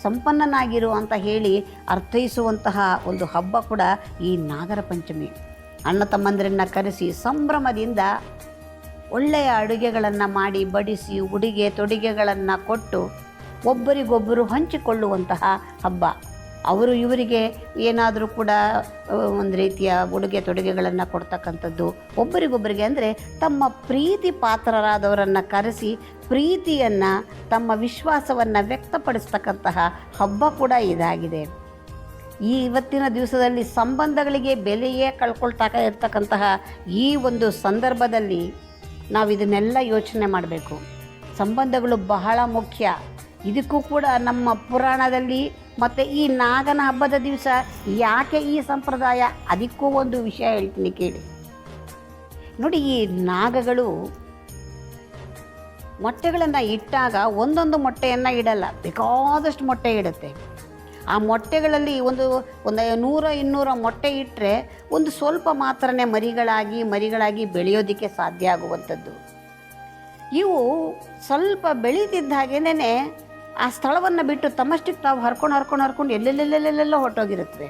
ಸಂಪನ್ನನಾಗಿರು ಅಂತ ಹೇಳಿ ಅರ್ಥೈಸುವಂತಹ ಒಂದು ಹಬ್ಬ ಕೂಡ ಈ ನಾಗರ ಪಂಚಮಿ. ಅಣ್ಣ ತಮ್ಮಂದಿರನ್ನು ಕರೆಸಿ ಸಂಭ್ರಮದಿಂದ ಒಳ್ಳೆಯ ಅಡುಗೆಗಳನ್ನು ಮಾಡಿ ಬಡಿಸಿ ಉಡುಗೆ ತೊಡುಗೆಗಳನ್ನು ಕೊಟ್ಟು ಒಬ್ಬರಿಗೊಬ್ಬರು ಹಂಚಿಕೊಳ್ಳುವಂತಹ ಹಬ್ಬ. ಅವರು ಇವರಿಗೆ ಏನಾದರೂ ಕೂಡ ಒಂದು ರೀತಿಯ ಉಡುಗೆ ತೊಡುಗೆಗಳನ್ನು ಕೊಡ್ತಕ್ಕಂಥದ್ದು ಒಬ್ಬರಿಗೊಬ್ಬರಿಗೆ, ಅಂದರೆ ತಮ್ಮ ಪ್ರೀತಿ ಪಾತ್ರರಾದವರನ್ನು ಕರೆಸಿ ಪ್ರೀತಿಯನ್ನು, ತಮ್ಮ ವಿಶ್ವಾಸವನ್ನು ವ್ಯಕ್ತಪಡಿಸ್ತಕ್ಕಂತಹ ಹಬ್ಬ ಕೂಡ ಇದಾಗಿದೆ. ಇವತ್ತಿನ ದಿವಸದಲ್ಲಿ ಸಂಬಂಧಗಳಿಗೆ ಬೆಲೆಯೇ ಕಳ್ಕೊಳ್ತಾ ಇರ್ತಕ್ಕಂತಹ ಈ ಒಂದು ಸಂದರ್ಭದಲ್ಲಿ ನಾವು ಇದನ್ನೆಲ್ಲ ಯೋಚನೆ ಮಾಡಬೇಕು. ಸಂಬಂಧಗಳು ಬಹಳ ಮುಖ್ಯ. ಇದಕ್ಕೂ ಕೂಡ ನಮ್ಮ ಪುರಾಣದಲ್ಲಿ ಮತ್ತು ಈ ನಾಗನ ಹಬ್ಬದ ದಿವಸ ಯಾಕೆ ಈ ಸಂಪ್ರದಾಯ, ಅದಕ್ಕೂ ಒಂದು ವಿಷಯ ಹೇಳ್ತೀನಿ ಕೇಳಿ. ನೋಡಿ, ಈ ನಾಗಗಳು ಮೊಟ್ಟೆಗಳನ್ನು ಇಟ್ಟಾಗ ಒಂದೊಂದು ಮೊಟ್ಟೆಯನ್ನು ಇಡಲ್ಲ, ಬೇಕಾದಷ್ಟು ಮೊಟ್ಟೆ ಇಡುತ್ತೆ. ಆ ಮೊಟ್ಟೆಗಳಲ್ಲಿ ಒಂದು 100-200 ಮೊಟ್ಟೆ ಇಟ್ಟರೆ ಒಂದು ಸ್ವಲ್ಪ ಮಾತ್ರನೇ ಮರಿಗಳಾಗಿ ಬೆಳೆಯೋದಕ್ಕೆ ಸಾಧ್ಯ ಆಗುವಂಥದ್ದು. ಇವು ಸ್ವಲ್ಪ ಬೆಳೀತಿದ್ದ ಹಾಗೇನೆ ಆ ಸ್ಥಳವನ್ನು ಬಿಟ್ಟು ತಮ್ಮಷ್ಟಕ್ಕೆ ತಾವು ಹರ್ಕೊಂಡು ಎಲ್ಲೆಲ್ಲೆಲ್ಲೆಲ್ಲೆಲ್ಲ ಹೊರಟೋಗಿರುತ್ತವೆ.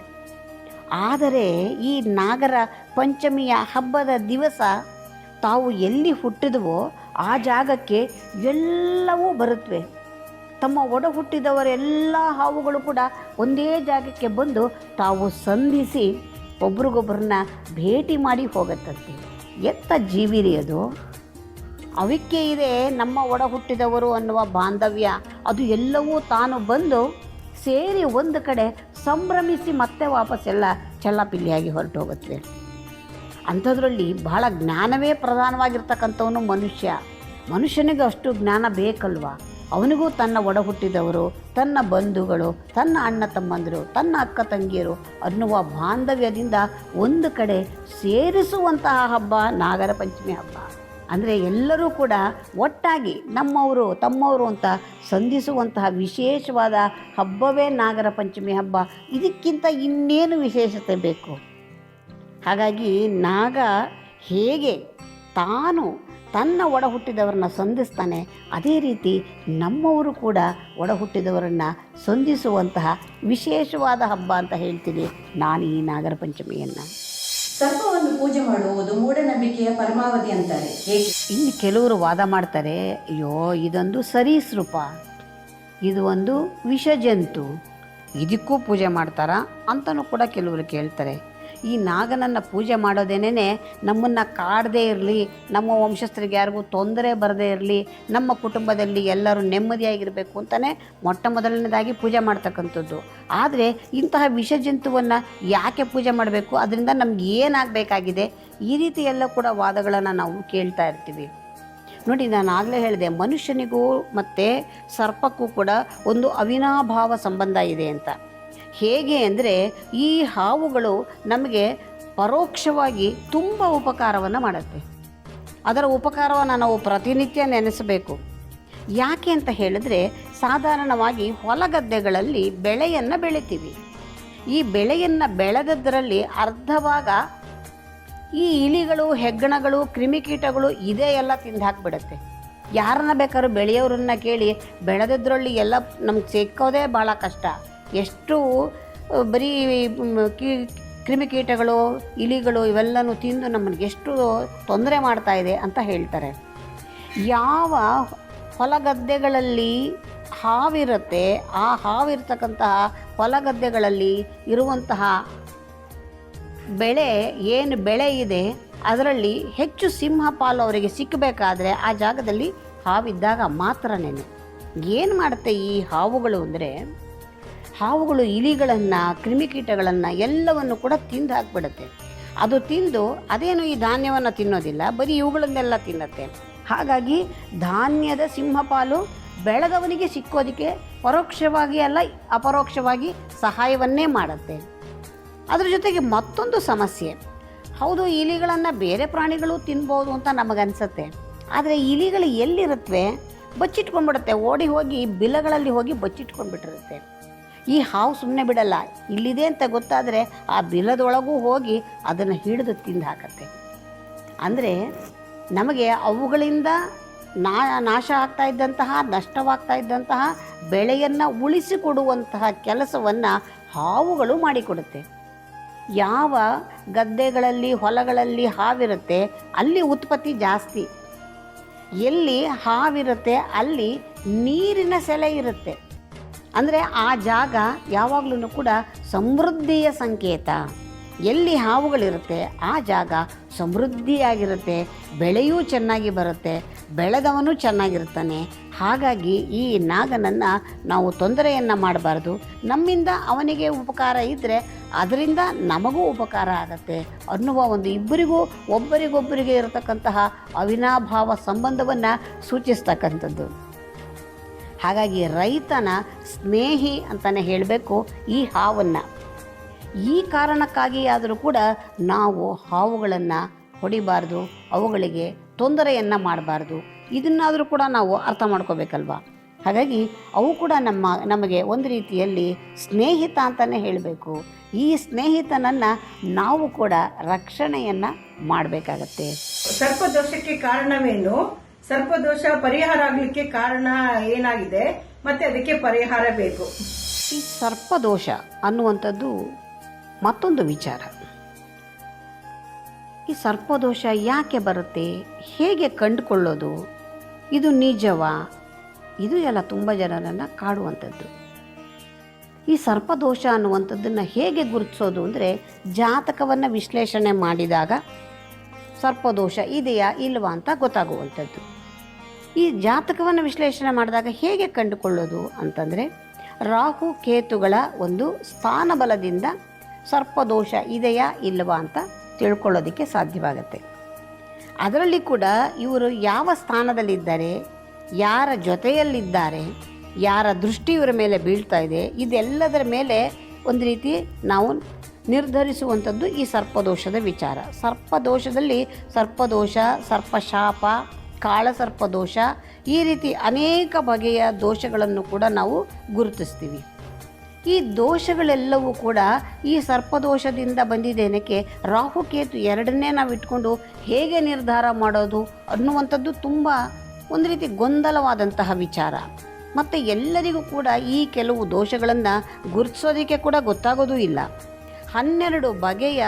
ಆದರೆ ಈ ನಾಗರ ಪಂಚಮಿಯ ಹಬ್ಬದ ದಿವಸ ತಾವು ಎಲ್ಲಿ ಹುಟ್ಟಿದವೋ ಆ ಜಾಗಕ್ಕೆ ಎಲ್ಲವೂ ಬರುತ್ತವೆ. ತಮ್ಮ ಒಡ ಹುಟ್ಟಿದವರೆಲ್ಲ ಹಾವುಗಳು ಕೂಡ ಒಂದೇ ಜಾಗಕ್ಕೆ ಬಂದು ತಾವು ಸಂಧಿಸಿ ಒಬ್ರಿಗೊಬ್ಬರನ್ನ ಭೇಟಿ ಮಾಡಿ ಹೋಗುತ್ತಂತೆ. ಎತ್ತ ಜೀವಿರಿ ಅದು, ಅವಕ್ಕೆ ಇದೆ ನಮ್ಮ ಒಡ ಹುಟ್ಟಿದವರು ಅನ್ನುವ ಬಾಂಧವ್ಯ. ಅದು ಎಲ್ಲವೂ ತಾನು ಬಂದು ಸೇರಿ ಒಂದು ಕಡೆ ಸಂಭ್ರಮಿಸಿ ಮತ್ತೆ ವಾಪಸ್ಸೆಲ್ಲ ಚೆಲ್ಲಾಪಿಲ್ಲಿಯಾಗಿ ಹೊರಟು ಹೋಗುತ್ತೆ. ಅಂಥದ್ರಲ್ಲಿ ಬಹಳ ಜ್ಞಾನವೇ ಪ್ರಧಾನವಾಗಿರ್ತಕ್ಕಂಥವನು ಮನುಷ್ಯನಿಗೆ ಅಷ್ಟು ಜ್ಞಾನ ಬೇಕಲ್ವ. ಅವನಿಗೂ ತನ್ನ ಒಡ ಹುಟ್ಟಿದವರು, ತನ್ನ ಬಂಧುಗಳು, ತನ್ನ ಅಣ್ಣ ತಮ್ಮಂದಿರು, ತನ್ನ ಅಕ್ಕ ತಂಗಿಯರು ಅನ್ನುವ ಬಾಂಧವ್ಯದಿಂದ ಒಂದು ಕಡೆ ಸೇರಿಸುವಂತಹ ಹಬ್ಬ ನಾಗರ ಪಂಚಮಿ ಹಬ್ಬ. ಅಂದರೆ ಎಲ್ಲರೂ ಕೂಡ ಒಟ್ಟಾಗಿ ನಮ್ಮವರು ತಮ್ಮವರು ಅಂತ ಸಂಧಿಸುವಂತಹ ವಿಶೇಷವಾದ ಹಬ್ಬವೇ ನಾಗರ ಪಂಚಮಿ ಹಬ್ಬ. ಇದಕ್ಕಿಂತ ಇನ್ನೇನು ವಿಶೇಷತೆ ಬೇಕು? ಹಾಗಾಗಿ ನಾಗ ಹೇಗೆ ತಾನು ತನ್ನ ಒಡ ಹುಟ್ಟಿದವರನ್ನ ಸಂಧಿಸ್ತಾನೆ, ಅದೇ ರೀತಿ ನಮ್ಮವರು ಕೂಡ ಒಡ ಹುಟ್ಟಿದವರನ್ನು ಸಂಧಿಸುವಂತಹ ವಿಶೇಷವಾದ ಹಬ್ಬ ಅಂತ ಹೇಳ್ತೀನಿ ನಾನು ಈ ನಾಗರ ಪಂಚಮಿಯನ್ನು. ಸರ್ಪವನ್ನು ಪೂಜೆ ಮಾಡುವುದು ಮೂಢನಂಬಿಕೆಯ ಪರಮಾವಧಿ ಅಂತಾರೆ. ಇನ್ನು ಕೆಲವರು ವಾದ ಮಾಡ್ತಾರೆ, ಅಯ್ಯೋ ಇದೊಂದು ಸರೀಸೃಪ, ಇದು ಒಂದು ವಿಷಜಂತು, ಇದಕ್ಕೂ ಪೂಜೆ ಮಾಡ್ತಾರಾ ಅಂತಲೂ ಕೂಡ ಕೆಲವರು ಕೇಳ್ತಾರೆ. ಈ ನಾಗನನ್ನು ಪೂಜೆ ಮಾಡೋದೇನೇ ನಮ್ಮನ್ನು ಕಾಡದೇ ಇರಲಿ, ನಮ್ಮ ವಂಶಸ್ಥರಿಗೆ ಯಾರಿಗೂ ತೊಂದರೆ ಬರದೇ ಇರಲಿ, ನಮ್ಮ ಕುಟುಂಬದಲ್ಲಿ ಎಲ್ಲರೂ ನೆಮ್ಮದಿಯಾಗಿರಬೇಕು ಅಂತಲೇ ಮೊದಲನೇದಾಗಿ ಪೂಜೆ ಮಾಡ್ತಕ್ಕಂಥದ್ದು. ಆದರೆ ಇಂತಹ ವಿಷಜಂತುವನ್ನು ಯಾಕೆ ಪೂಜೆ ಮಾಡಬೇಕು, ಅದರಿಂದ ನಮ್ಗೆ ಏನಾಗಬೇಕಾಗಿದೆ, ಈ ರೀತಿ ಎಲ್ಲ ಕೂಡ ವಾದಗಳನ್ನು ನಾವು ಕೇಳ್ತಾ ಇರ್ತೀವಿ. ನೋಡಿ, ನಾನು ಆಗಲೇ ಹೇಳಿದೆ, ಮನುಷ್ಯನಿಗೂ ಮತ್ತು ಸರ್ಪಕ್ಕೂ ಕೂಡ ಒಂದು ಅವಿನಾಭಾವ ಸಂಬಂಧ ಇದೆ ಅಂತ. ಹೇಗೆ ಅಂದರೆ ಈ ಹಾವುಗಳು ನಮಗೆ ಪರೋಕ್ಷವಾಗಿ ತುಂಬ ಉಪಕಾರವನ್ನು ಮಾಡುತ್ತೆ. ಅದರ ಉಪಕಾರವನ್ನು ನಾವು ಪ್ರತಿನಿತ್ಯ ನೆನೆಸಬೇಕು. ಯಾಕೆ ಅಂತ ಹೇಳಿದ್ರೆ, ಸಾಧಾರಣವಾಗಿ ಹೊಲಗದ್ದೆಗಳಲ್ಲಿ ಬೆಳೆಯನ್ನು ಬೆಳಿತೀವಿ. ಈ ಬೆಳೆಯನ್ನು ಬೆಳೆದದ್ದರಲ್ಲಿ ಅರ್ಧ ಭಾಗ ಈ ಇಲಿಗಳು, ಹೆಗ್ಗಣಗಳು, ಕ್ರಿಮಿಕೀಟಗಳು ಇದೇ ಎಲ್ಲ ತಿಂದು ಹಾಕಿಬಿಡುತ್ತೆ. ಯಾರನ್ನ ಬೇಕಾದ್ರೂ ಬೆಳೆಯೋರನ್ನ ಕೇಳಿ, ಬೆಳೆದದ್ರಲ್ಲಿ ಎಲ್ಲ ನಮ್ಗೆ ಸಿಕ್ಕೋದೇ ಭಾಳ ಕಷ್ಟ. ಎಷ್ಟು ಬರೀ ಕ್ರಿಮಿಕೀಟಗಳು, ಇಲಿಗಳು ಇವೆಲ್ಲನೂ ತಿಂದು ನಮಗೆ ಎಷ್ಟು ತೊಂದರೆ ಮಾಡ್ತಾಯಿದೆ ಅಂತ ಹೇಳ್ತಾರೆ. ಯಾವ ಹೊಲಗದ್ದೆಗಳಲ್ಲಿ ಹಾವಿರುತ್ತೆ, ಆ ಹಾವಿರ್ತಕ್ಕಂತಹ ಹೊಲಗದ್ದೆಗಳಲ್ಲಿ ಇರುವಂತಹ ಏನು ಬೆಳೆ ಇದೆ ಅದರಲ್ಲಿ ಹೆಚ್ಚು ಸಿಂಹಪಾಲು ಅವರಿಗೆ ಸಿಕ್ಕಬೇಕಾದ್ರೆ ಆ ಜಾಗದಲ್ಲಿ ಹಾವಿದ್ದಾಗ ಮಾತ್ರನೇ. ಏನು ಮಾಡುತ್ತೆ ಈ ಹಾವುಗಳು ಅಂದರೆ, ಹಾವುಗಳು ಇಲಿಗಳನ್ನು, ಕ್ರಿಮಿಕೀಟಗಳನ್ನು ಎಲ್ಲವನ್ನು ಕೂಡ ತಿಂದು ಹಾಕ್ಬಿಡುತ್ತೆ. ಅದು ತಿಂದು ಅದೇನು ಈ ಧಾನ್ಯವನ್ನು ತಿನ್ನೋದಿಲ್ಲ, ಬರೀ ಇವುಗಳನ್ನೆಲ್ಲ ತಿನ್ನುತ್ತೆ. ಹಾಗಾಗಿ ಧಾನ್ಯದ ಸಿಂಹಪಾಲು ಬೆಳೆದವನಿಗೆ ಸಿಕ್ಕೋದಕ್ಕೆ ಪರೋಕ್ಷವಾಗಿ ಅಲ್ಲ ಅಪರೋಕ್ಷವಾಗಿ ಸಹಾಯವನ್ನೇ ಮಾಡುತ್ತೆ. ಅದ್ರ ಜೊತೆಗೆ ಮತ್ತೊಂದು ಸಮಸ್ಯೆ, ಹೌದು ಇಲಿಗಳನ್ನು ಬೇರೆ ಪ್ರಾಣಿಗಳು ತಿನ್ಬೋದು ಅಂತ ನಮಗನ್ಸುತ್ತೆ, ಆದರೆ ಇಲಿಗಳು ಎಲ್ಲಿರುತ್ತವೆ ಬಚ್ಚಿಟ್ಕೊಂಡ್ಬಿಡುತ್ತೆ, ಓಡಿ ಹೋಗಿ ಬಿಲಗಳಲ್ಲಿ ಹೋಗಿ ಬಚ್ಚಿಟ್ಕೊಂಡ್ಬಿಟ್ಟಿರುತ್ತೆ. ಈ ಹಾವು ಸುಮ್ಮನೆ ಬಿಡಲ್ಲ, ಇಲ್ಲಿದೆ ಅಂತ ಗೊತ್ತಾದರೆ ಆ ಬಿಲದೊಳಗೂ ಹೋಗಿ ಅದನ್ನು ಹಿಡಿದು ತಿಂದು ಹಾಕತ್ತೆ. ಅಂದರೆ ನಮಗೆ ಅವುಗಳಿಂದ ನಾಶ ಆಗ್ತಾ ಇದ್ದಂತಹ, ನಷ್ಟವಾಗ್ತಾ ಇದ್ದಂತಹ ಬೆಳೆಯನ್ನು ಉಳಿಸಿಕೊಡುವಂತಹ ಕೆಲಸವನ್ನು ಹಾವುಗಳು ಮಾಡಿಕೊಡುತ್ತೆ. ಯಾವ ಗದ್ದೆಗಳಲ್ಲಿ ಹೊಲಗಳಲ್ಲಿ ಹಾವಿರುತ್ತೆ ಅಲ್ಲಿ ಉತ್ಪತ್ತಿ ಜಾಸ್ತಿ, ಎಲ್ಲಿ ಹಾವಿರುತ್ತೆ ಅಲ್ಲಿ ನೀರಿನ ಸೆಲೆ ಇರುತ್ತೆ. ಅಂದರೆ ಆ ಜಾಗ ಯಾವಾಗಲೂ ಕೂಡ ಸಮೃದ್ಧಿಯ ಸಂಕೇತ. ಎಲ್ಲಿ ಹಾವುಗಳಿರುತ್ತೆ ಆ ಜಾಗ ಸಮೃದ್ಧಿಯಾಗಿರುತ್ತೆ, ಬೆಳೆಯೂ ಚೆನ್ನಾಗಿ ಬರುತ್ತೆ, ಬೆಳೆದವನು ಚೆನ್ನಾಗಿರ್ತಾನೆ. ಹಾಗಾಗಿ ಈ ನಾಗನನ್ನು ನಾವು ತೊಂದರೆಯನ್ನು ಮಾಡಬಾರ್ದು. ನಮ್ಮಿಂದ ಅವನಿಗೆ ಉಪಕಾರ ಇದ್ದರೆ ಅದರಿಂದ ನಮಗೂ ಉಪಕಾರ ಆಗತ್ತೆ ಅನ್ನುವ ಒಂದು ಇಬ್ಬರಿಗೂ ಒಬ್ಬರಿಗೊಬ್ಬರಿಗೆ ಇರತಕ್ಕಂತಹ ಅವಿನಾಭಾವ ಸಂಬಂಧವನ್ನು ಸೂಚಿಸ್ತಕ್ಕಂಥದ್ದು. ಹಾಗಾಗಿ ರೈತನ ಸ್ನೇಹಿ ಅಂತಲೇ ಹೇಳಬೇಕು ಈ ಹಾವನ್ನು. ಈ ಕಾರಣಕ್ಕಾಗಿ ಆದರೂ ಕೂಡ ನಾವು ಹಾವುಗಳನ್ನು ಹೊಡಿಬಾರ್ದು, ಅವುಗಳಿಗೆ ತೊಂದರೆಯನ್ನು ಮಾಡಬಾರ್ದು. ಇದನ್ನಾದರೂ ಕೂಡ ನಾವು ಅರ್ಥ ಮಾಡ್ಕೋಬೇಕಲ್ವ. ಹಾಗಾಗಿ ಅವು ಕೂಡ ನಮಗೆ ಒಂದು ರೀತಿಯಲ್ಲಿ ಸ್ನೇಹಿತ ಅಂತಲೇ ಹೇಳಬೇಕು. ಈ ಸ್ನೇಹಿತನನ್ನು ನಾವು ಕೂಡ ರಕ್ಷಣೆಯನ್ನು ಮಾಡಬೇಕಾಗತ್ತೆ. ಸರ್ಪದೋಷಕ್ಕೆ ಕಾರಣವೇನು, ಸರ್ಪದೋಷ ಪರಿಹಾರ ಆಗಲಿಕ್ಕೆ ಕಾರಣ ಏನಾಗಿದೆ, ಮತ್ತೆ ಅದಕ್ಕೆ ಪರಿಹಾರ ಬೇಕು. ಈ ಸರ್ಪದೋಷ ಅನ್ನುವಂಥದ್ದು ಮತ್ತೊಂದು ವಿಚಾರ. ಈ ಸರ್ಪದೋಷ ಯಾಕೆ ಬರುತ್ತೆ, ಹೇಗೆ ಕಂಡುಕೊಳ್ಳೋದು, ಇದು ನಿಜವಾ, ಇದು ಎಲ್ಲ ತುಂಬ ಜನರನ್ನು ಕಾಡುವಂಥದ್ದು. ಈ ಸರ್ಪದೋಷ ಅನ್ನುವಂಥದ್ದನ್ನು ಹೇಗೆ ಗುರುತಿಸೋದು ಅಂದರೆ, ಜಾತಕವನ್ನು ವಿಶ್ಲೇಷಣೆ ಮಾಡಿದಾಗ ಸರ್ಪದೋಷ ಇದೆಯಾ ಇಲ್ವಾ ಅಂತ ಗೊತ್ತಾಗುವಂಥದ್ದು. ಈ ಜಾತಕವನ್ನು ವಿಶ್ಲೇಷಣೆ ಮಾಡಿದಾಗ ಹೇಗೆ ಕಂಡುಕೊಳ್ಳೋದು ಅಂತಂದರೆ, ರಾಹು ಕೇತುಗಳ ಒಂದು ಸ್ಥಾನಬಲದಿಂದ ಸರ್ಪದೋಷ ಇದೆಯಾ ಇಲ್ವಾ ಅಂತ ತಿಳ್ಕೊಳ್ಳೋದಕ್ಕೆ ಸಾಧ್ಯವಾಗುತ್ತೆ. ಅದರಲ್ಲಿ ಕೂಡ ಇವರು ಯಾವ ಸ್ಥಾನದಲ್ಲಿದ್ದಾರೆ, ಯಾರ ಜೊತೆಯಲ್ಲಿದ್ದಾರೆ, ಯಾರ ದೃಷ್ಟಿ ಇವರ ಮೇಲೆ ಬೀಳ್ತಾ ಇದೆ, ಇದೆಲ್ಲದರ ಮೇಲೆ ಒಂದು ರೀತಿ ನಾವು ನಿರ್ಧರಿಸುವಂಥದ್ದು ಈ ಸರ್ಪದೋಷದ ವಿಚಾರ. ಸರ್ಪದೋಷದಲ್ಲಿ ಸರ್ಪದೋಷ, ಸರ್ಪಶಾಪ, ಕಾಳಸರ್ಪದೋಷ, ಈ ರೀತಿ ಅನೇಕ ಬಗೆಯ ದೋಷಗಳನ್ನು ಕೂಡ ನಾವು ಗುರುತಿಸ್ತೀವಿ. ಈ ದೋಷಗಳೆಲ್ಲವೂ ಕೂಡ ಈ ಸರ್ಪದೋಷದಿಂದ ಬಂದಿದ್ದೇನಕ್ಕೆ, ರಾಹುಕೇತು ಎರಡನ್ನೇ ನಾವು ಇಟ್ಕೊಂಡು ಹೇಗೆ ನಿರ್ಧಾರ ಮಾಡೋದು ಅನ್ನುವಂಥದ್ದು ತುಂಬ ಒಂದು ರೀತಿ ಗೊಂದಲವಾದಂತಹ ವಿಚಾರ. ಮತ್ತು ಎಲ್ಲರಿಗೂ ಕೂಡ ಈ ಕೆಲವು ದೋಷಗಳನ್ನು ಗುರುತಿಸೋದಕ್ಕೆ ಕೂಡ ಗೊತ್ತಾಗೋದೂ ಇಲ್ಲ. 12 ಬಗೆಯ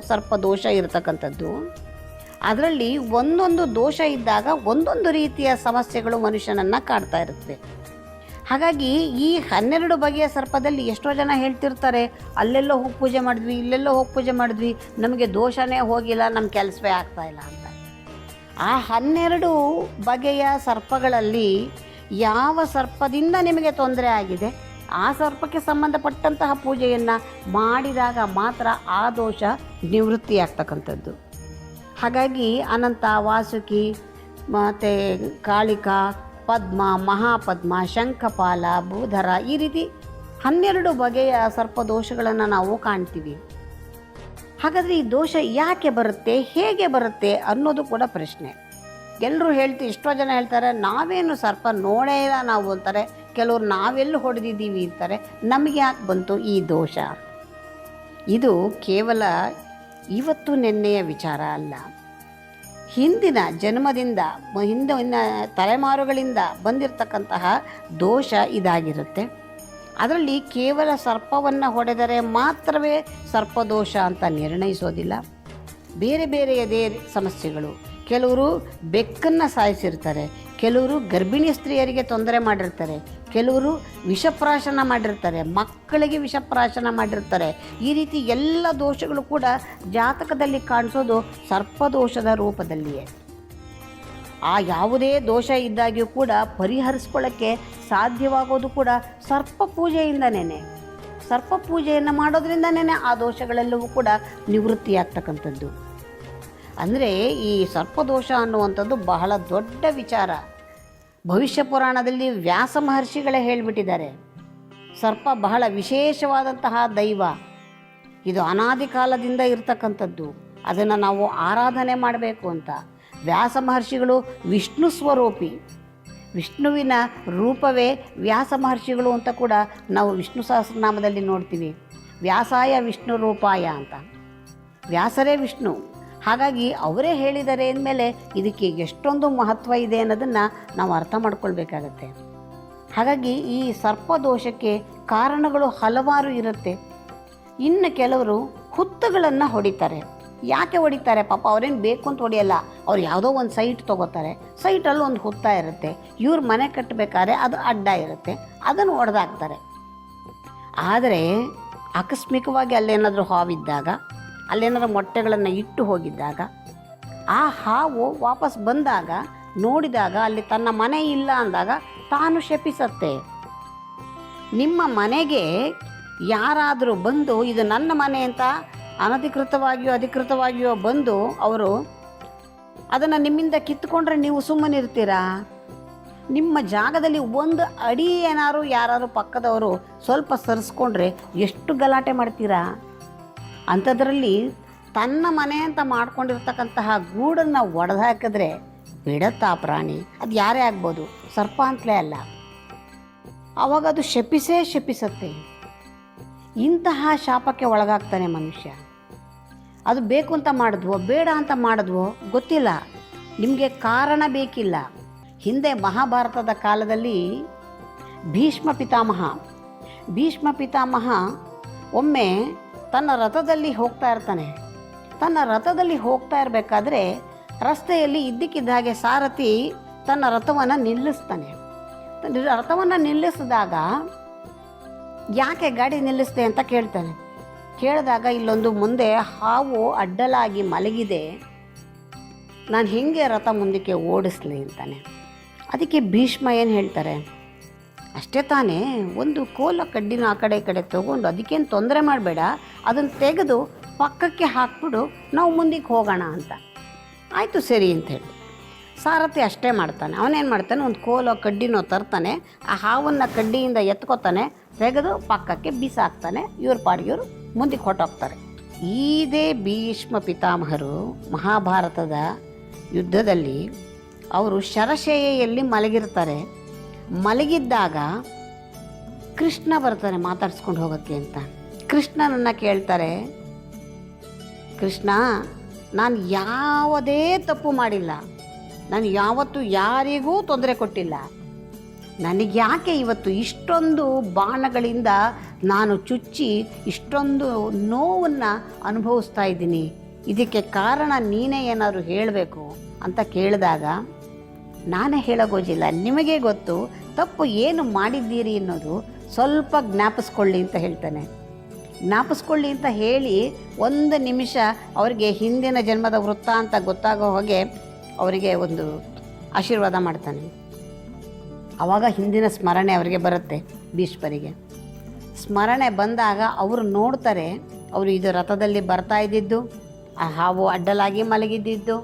ಸರ್ಪದೋಷ ಇರತಕ್ಕಂಥದ್ದು. ಅದರಲ್ಲಿ ಒಂದೊಂದು ದೋಷ ಇದ್ದಾಗ ಒಂದೊಂದು ರೀತಿಯ ಸಮಸ್ಯೆಗಳು ಮನುಷ್ಯನನ್ನು ಕಾಡ್ತಾ ಇರುತ್ತೆ. ಹಾಗಾಗಿ ಈ 12 ಬಗೆಯ ಸರ್ಪದಲ್ಲಿ ಎಷ್ಟೋ ಜನ ಹೇಳ್ತಿರ್ತಾರೆ, ಅಲ್ಲೆಲ್ಲೋ ಹೋಗಿ ಪೂಜೆ ಮಾಡಿದ್ವಿ, ಇಲ್ಲೆಲ್ಲೋ ಹೋಗಿ ಪೂಜೆ ಮಾಡಿದ್ವಿ, ನಮಗೆ ದೋಷನೇ ಹೋಗಿಲ್ಲ, ನಮ್ಮ ಕೆಲಸವೇ ಆಗ್ತಾಯಿಲ್ಲ ಅಂತ. ಆ 12 ಬಗೆಯ ಸರ್ಪಗಳಲ್ಲಿ ಯಾವ ಸರ್ಪದಿಂದ ನಿಮಗೆ ತೊಂದರೆ ಆಗಿದೆ, ಆ ಸರ್ಪಕ್ಕೆ ಸಂಬಂಧಪಟ್ಟಂತಹ ಪೂಜೆಯನ್ನು ಮಾಡಿದಾಗ ಮಾತ್ರ ಆ ದೋಷ ನಿವೃತ್ತಿಯಾಗ್ತಕ್ಕಂಥದ್ದು. ಹಾಗಾಗಿ ಅನಂತ, ವಾಸುಕಿ, ಮತ್ತು ಕಾಳಿಕಾ, ಪದ್ಮ, ಮಹಾಪದ್ಮ, ಶಂಖಪಾಲ, ಭೂಧರ, ಈ ರೀತಿ 12 ಬಗೆಯ ಸರ್ಪದೋಷಗಳನ್ನು ನಾವು ಕಾಣ್ತೀವಿ. ಹಾಗಾದರೆ ಈ ದೋಷ ಯಾಕೆ ಬರುತ್ತೆ, ಹೇಗೆ ಬರುತ್ತೆ ಅನ್ನೋದು ಕೂಡ ಪ್ರಶ್ನೆ. ಎಲ್ಲರೂ ಎಷ್ಟೋ ಜನ ಹೇಳ್ತಾರೆ, ನಾವೇನು ಸರ್ಪ ನೋಡೇ ಇಲ್ಲ ನಾವು ಅಂತಾರೆ. ಕೆಲವರು ನಾವೆಲ್ಲೂ ಹೊಡೆದಿದ್ದೀವಿ ಅಂತಾರೆ. ನಮಗೆ ಯಾಕೆ ಬಂತು ಈ ದೋಷ? ಇದು ಕೇವಲ ಇವತ್ತು ನಿನ್ನೆಯ ವಿಚಾರ ಅಲ್ಲ. ಹಿಂದಿನ ಜನ್ಮದಿಂದ, ಹಿಂದಿನ ತಲೆಮಾರುಗಳಿಂದ ಬಂದಿರತಕ್ಕಂತಹ ದೋಷ ಇದಾಗಿರುತ್ತೆ. ಅದರಲ್ಲಿ ಕೇವಲ ಸರ್ಪವನ್ನು ಹೊಡೆದರೆ ಮಾತ್ರವೇ ಸರ್ಪದೋಷ ಅಂತ ನಿರ್ಣಯಿಸೋದಿಲ್ಲ. ಬೇರೆ ಬೇರೆಯದೇ ಸಮಸ್ಯೆಗಳು. ಕೆಲವರು ಬೆಕ್ಕನ್ನು ಸಾಯಿಸಿರ್ತಾರೆ, ಕೆಲವರು ಗರ್ಭಿಣಿ ಸ್ತ್ರೀಯರಿಗೆ ತೊಂದರೆ ಮಾಡಿರ್ತಾರೆ, ಕೆಲವರು ವಿಷಪ್ರಾಶನ ಮಾಡಿರ್ತಾರೆ, ಮಕ್ಕಳಿಗೆ ವಿಷಪ್ರಾಶನ ಮಾಡಿರ್ತಾರೆ. ಈ ರೀತಿ ಎಲ್ಲ ದೋಷಗಳು ಕೂಡ ಜಾತಕದಲ್ಲಿ ಕಾಣಿಸೋದು ಸರ್ಪದೋಷದ ರೂಪದಲ್ಲಿಯೇ. ಆ ಯಾವುದೇ ದೋಷ ಇದ್ದಾಗ್ಯೂ ಕೂಡ ಪರಿಹರಿಸ್ಕೊಳ್ಳೋಕ್ಕೆ ಸಾಧ್ಯವಾಗೋದು ಕೂಡ ಸರ್ಪ ಪೂಜೆಯಿಂದನೇ. ಸರ್ಪ ಪೂಜೆಯನ್ನು ಮಾಡೋದ್ರಿಂದನೇ ಆ ದೋಷಗಳೆಲ್ಲವೂ ಕೂಡ ನಿವೃತ್ತಿಯಾಗ್ತಕ್ಕಂಥದ್ದು. ಅಂದರೆ ಈ ಸರ್ಪದೋಷ ಅನ್ನುವಂಥದ್ದು ಬಹಳ ದೊಡ್ಡ ವಿಚಾರ. ಭವಿಷ್ಯ ಪುರಾಣದಲ್ಲಿ ವ್ಯಾಸ ಮಹರ್ಷಿಗಳೇ ಹೇಳಿಬಿಟ್ಟಿದ್ದಾರೆ, ಸರ್ಪ ಬಹಳ ವಿಶೇಷವಾದಂತಹ ದೈವ, ಇದು ಅನಾದಿ ಕಾಲದಿಂದ ಇರತಕ್ಕಂಥದ್ದು, ಅದನ್ನು ನಾವು ಆರಾಧನೆ ಮಾಡಬೇಕು ಅಂತ. ವ್ಯಾಸ ಮಹರ್ಷಿಗಳು ವಿಷ್ಣು ಸ್ವರೂಪಿ, ವಿಷ್ಣುವಿನ ರೂಪವೇ ವ್ಯಾಸ ಮಹರ್ಷಿಗಳು ಅಂತ ಕೂಡ ನಾವು ವಿಷ್ಣು ಸಹಸ್ರನಾಮದಲ್ಲಿ ನೋಡ್ತೀವಿ. ವ್ಯಾಸಾಯ ವಿಷ್ಣು ರೂಪಾಯ ಅಂತ, ವ್ಯಾಸರೇ ವಿಷ್ಣು. ಹಾಗಾಗಿ ಅವರೇ ಹೇಳಿದ್ದಾರೆ ಅಂದಮೇಲೆ ಇದಕ್ಕೆ ಎಷ್ಟೊಂದು ಮಹತ್ವ ಇದೆ ಅನ್ನೋದನ್ನು ನಾವು ಅರ್ಥ ಮಾಡ್ಕೊಳ್ಬೇಕಾಗತ್ತೆ. ಹಾಗಾಗಿ ಈ ಸರ್ಪದೋಷಕ್ಕೆ ಕಾರಣಗಳು ಹಲವಾರು ಇರುತ್ತೆ. ಇನ್ನು ಕೆಲವರು ಹುತ್ತುಗಳನ್ನು ಹೊಡಿತಾರೆ. ಯಾಕೆ ಹೊಡಿತಾರೆ ಪಾಪ? ಅವ್ರೇನು ಬೇಕು ಅಂತ ಹೊಡಿಯಲ್ಲ. ಅವ್ರು ಯಾವುದೋ ಒಂದು ಸೈಟ್ ತೊಗೋತಾರೆ, ಸೈಟಲ್ಲಿ ಒಂದು ಹುತ್ತ ಇರುತ್ತೆ, ಇವ್ರ ಮನೆ ಕಟ್ಟಬೇಕಾದ್ರೆ ಅದು ಅಡ್ಡ ಇರುತ್ತೆ, ಅದನ್ನು ಹೊಡೆದಾಕ್ತಾರೆ. ಆದರೆ ಆಕಸ್ಮಿಕವಾಗಿ ಅಲ್ಲೇನಾದರೂ ಹಾವಿದ್ದಾಗ, ಅಲ್ಲೇನಾದರೂ ಮೊಟ್ಟೆಗಳನ್ನು ಇಟ್ಟು ಹೋಗಿದ್ದಾಗ, ಆ ಹಾವು ವಾಪಸ್ ಬಂದಾಗ ನೋಡಿದಾಗ ಅಲ್ಲಿ ತನ್ನ ಮನೆ ಇಲ್ಲ ಅಂದಾಗ ತಾನು ಶಪಿಸತ್ತೆ. ನಿಮ್ಮ ಮನೆಗೆ ಯಾರಾದರೂ ಬಂದು ಇದು ನನ್ನ ಮನೆ ಅಂತ ಅನಧಿಕೃತವಾಗಿಯೋ ಅಧಿಕೃತವಾಗಿಯೋ ಬಂದು ಅವರು ಅದನ್ನು ನಿಮ್ಮಿಂದ ಕಿತ್ತುಕೊಂಡ್ರೆ ನೀವು ಸುಮ್ಮನಿರ್ತೀರಾ? ನಿಮ್ಮ ಜಾಗದಲ್ಲಿ ಒಂದು ಅಡಿ ಏನಾರು ಯಾರು ಪಕ್ಕದವರು ಸ್ವಲ್ಪ ಸರಿಸ್ಕೊಂಡ್ರೆ ಎಷ್ಟು ಗಲಾಟೆ ಮಾಡ್ತೀರಾ? ಅಂಥದ್ರಲ್ಲಿ ತನ್ನ ಮನೆ ಅಂತ ಮಾಡ್ಕೊಂಡಿರ್ತಕ್ಕಂತಹ ಗೂಡನ್ನು ಒಡೆದು ಹಾಕಿದ್ರೆ ಬಿಡತ್ತಾ ಪ್ರಾಣಿ? ಅದು ಯಾರೇ ಆಗ್ಬೋದು, ಸರ್ಪ ಅಂತಲೇ ಅಲ್ಲ. ಆವಾಗ ಅದು ಶಪಿಸತ್ತೆ. ಇಂತಹ ಶಾಪಕ್ಕೆ ಒಳಗಾಗ್ತಾನೆ ಮನುಷ್ಯ. ಅದು ಬೇಕು ಅಂತ ಮಾಡಿದ್ವೋ ಬೇಡ ಅಂತ ಮಾಡಿದ್ವೋ ಗೊತ್ತಿಲ್ಲ, ನಿಮಗೆ ಕಾರಣ ಬೇಕಿಲ್ಲ. ಹಿಂದೆ ಮಹಾಭಾರತದ ಕಾಲದಲ್ಲಿ ಭೀಷ್ಮ ಪಿತಾಮಹ ಒಮ್ಮೆ ತನ್ನ ರಥದಲ್ಲಿ ಹೋಗ್ತಾ ಇರ್ತಾನೆ. ತನ್ನ ರಥದಲ್ಲಿ ಹೋಗ್ತಾ ಇರಬೇಕಾದ್ರೆ ರಸ್ತೆಯಲ್ಲಿ ಇದ್ದಕ್ಕಿದ್ದ ಹಾಗೆ ಸಾರಥಿ ತನ್ನ ರಥವನ್ನು ನಿಲ್ಲಿಸ್ತಾನೆ. ರಥವನ್ನು ನಿಲ್ಲಿಸಿದಾಗ ಯಾಕೆ ಗಾಡಿ ನಿಲ್ಲಿಸ್ದೆ ಅಂತ ಕೇಳ್ತಾನೆ. ಕೇಳಿದಾಗ ಇಲ್ಲೊಂದು ಮುಂದೆ ಹಾವು ಅಡ್ಡಲಾಗಿ ಮಲಗಿದೆ, ನಾನು ಹೇಗೆ ರಥ ಮುಂದಕ್ಕೆ ಓಡಿಸ್ಲಿ ಅಂತಾನೆ. ಅದಕ್ಕೆ ಭೀಷ್ಮ ಏನು ಹೇಳ್ತಾರೆ, ಅಷ್ಟೇ ತಾನೇ, ಒಂದು ಕೋಲ ಕಡ್ಡಿನ ಆ ಕಡೆ ಈ ಕಡೆ ತೊಗೊಂಡು ಅದಕ್ಕೇನು ತೊಂದರೆ ಮಾಡಬೇಡ, ಅದನ್ನು ತೆಗೆದು ಪಕ್ಕಕ್ಕೆ ಹಾಕ್ಬಿಡು, ನಾವು ಮುಂದಕ್ಕೆ ಹೋಗೋಣ ಅಂತ. ಆಯಿತು ಸರಿ ಅಂಥೇಳಿ ಸಾರಥಿ ಅಷ್ಟೇ ಮಾಡ್ತಾನೆ. ಅವನೇನು ಮಾಡ್ತಾನೆ, ಒಂದು ಕೋಲೋ ಕಡ್ಡಿನೋ ತರ್ತಾನೆ, ಆ ಹಾವನ್ನು ಕಡ್ಡಿಯಿಂದ ಎತ್ಕೋತಾನೆ, ತೆಗೆದು ಪಕ್ಕಕ್ಕೆ ಬೀಸಾಕ್ತಾನೆ. ಇವ್ರ ಪಾಡಿಗೆ ಇವರು ಮುಂದಕ್ಕೆ ಹೊರಟೋಗ್ತಾರೆ. ಇದೇ ಭೀಷ್ಮ ಪಿತಾಮಹರು ಮಹಾಭಾರತದ ಯುದ್ಧದಲ್ಲಿ ಅವರು ಶರಶಯ್ಯಲ್ಲಿ ಮಲಗಿರ್ತಾರೆ. ಮಲಗಿದ್ದಾಗ ಕೃಷ್ಣ ಬರ್ತಾನೆ ಮಾತಾಡ್ಸ್ಕೊಂಡು ಹೋಗೋಕ್ಕೆ ಅಂತ. ಕೃಷ್ಣನನ್ನು ಕೇಳ್ತಾರೆ, ಕೃಷ್ಣ, ನಾನು ಯಾವುದೇ ತಪ್ಪು ಮಾಡಿಲ್ಲ, ನಾನು ಯಾವತ್ತೂ ಯಾರಿಗೂ ತೊಂದರೆ ಕೊಟ್ಟಿಲ್ಲ, ನನಗೆ ಯಾಕೆ ಇವತ್ತು ಇಷ್ಟೊಂದು ಬಾಣಗಳಿಂದ ನಾನು ಚುಚ್ಚಿ ಇಷ್ಟೊಂದು ನೋವನ್ನು ಅನುಭವಿಸ್ತಾ ಇದ್ದೀನಿ? ಇದಕ್ಕೆ ಕಾರಣ ನೀನೇ ಏನಾದರೂ ಹೇಳಬೇಕು ಅಂತ ಕೇಳಿದಾಗ, ನಾನೇ ಹೇಳೋಗೋಜಿಲ್ಲ, ನಿಮಗೆ ಗೊತ್ತು ತಪ್ಪು ಏನು ಮಾಡಿದ್ದೀರಿ ಅನ್ನೋದು, ಸ್ವಲ್ಪ ಜ್ಞಾಪಿಸ್ಕೊಳ್ಳಿ ಅಂತ ಹೇಳ್ತಾನೆ. ಜ್ಞಾಪಿಸ್ಕೊಳ್ಳಿ ಅಂತ ಹೇಳಿ ಒಂದು ನಿಮಿಷ ಅವರಿಗೆ ಹಿಂದಿನ ಜನ್ಮದ ವೃತ್ತಾಂತ ಗೊತ್ತಾಗೋ ಹಾಗೆ ಅವರಿಗೆ ಒಂದು ಆಶೀರ್ವಾದ ಮಾಡ್ತಾನೆ. ಆವಾಗ ಹಿಂದಿನ ಸ್ಮರಣೆ ಅವರಿಗೆ ಬರುತ್ತೆ. ಭೀಷ್ಮರಿಗೆ ಸ್ಮರಣೆ ಬಂದಾಗ ಅವರು ನೋಡ್ತಾರೆ, ಅವರು ಇದು ರಥದಲ್ಲಿ ಬರ್ತಾ ಇದ್ದಿದ್ದು, ಆ ಹಾವು ಅಡ್ಡಲಾಗಿ ಮಲಗಿದ್ದಿದ್ದು,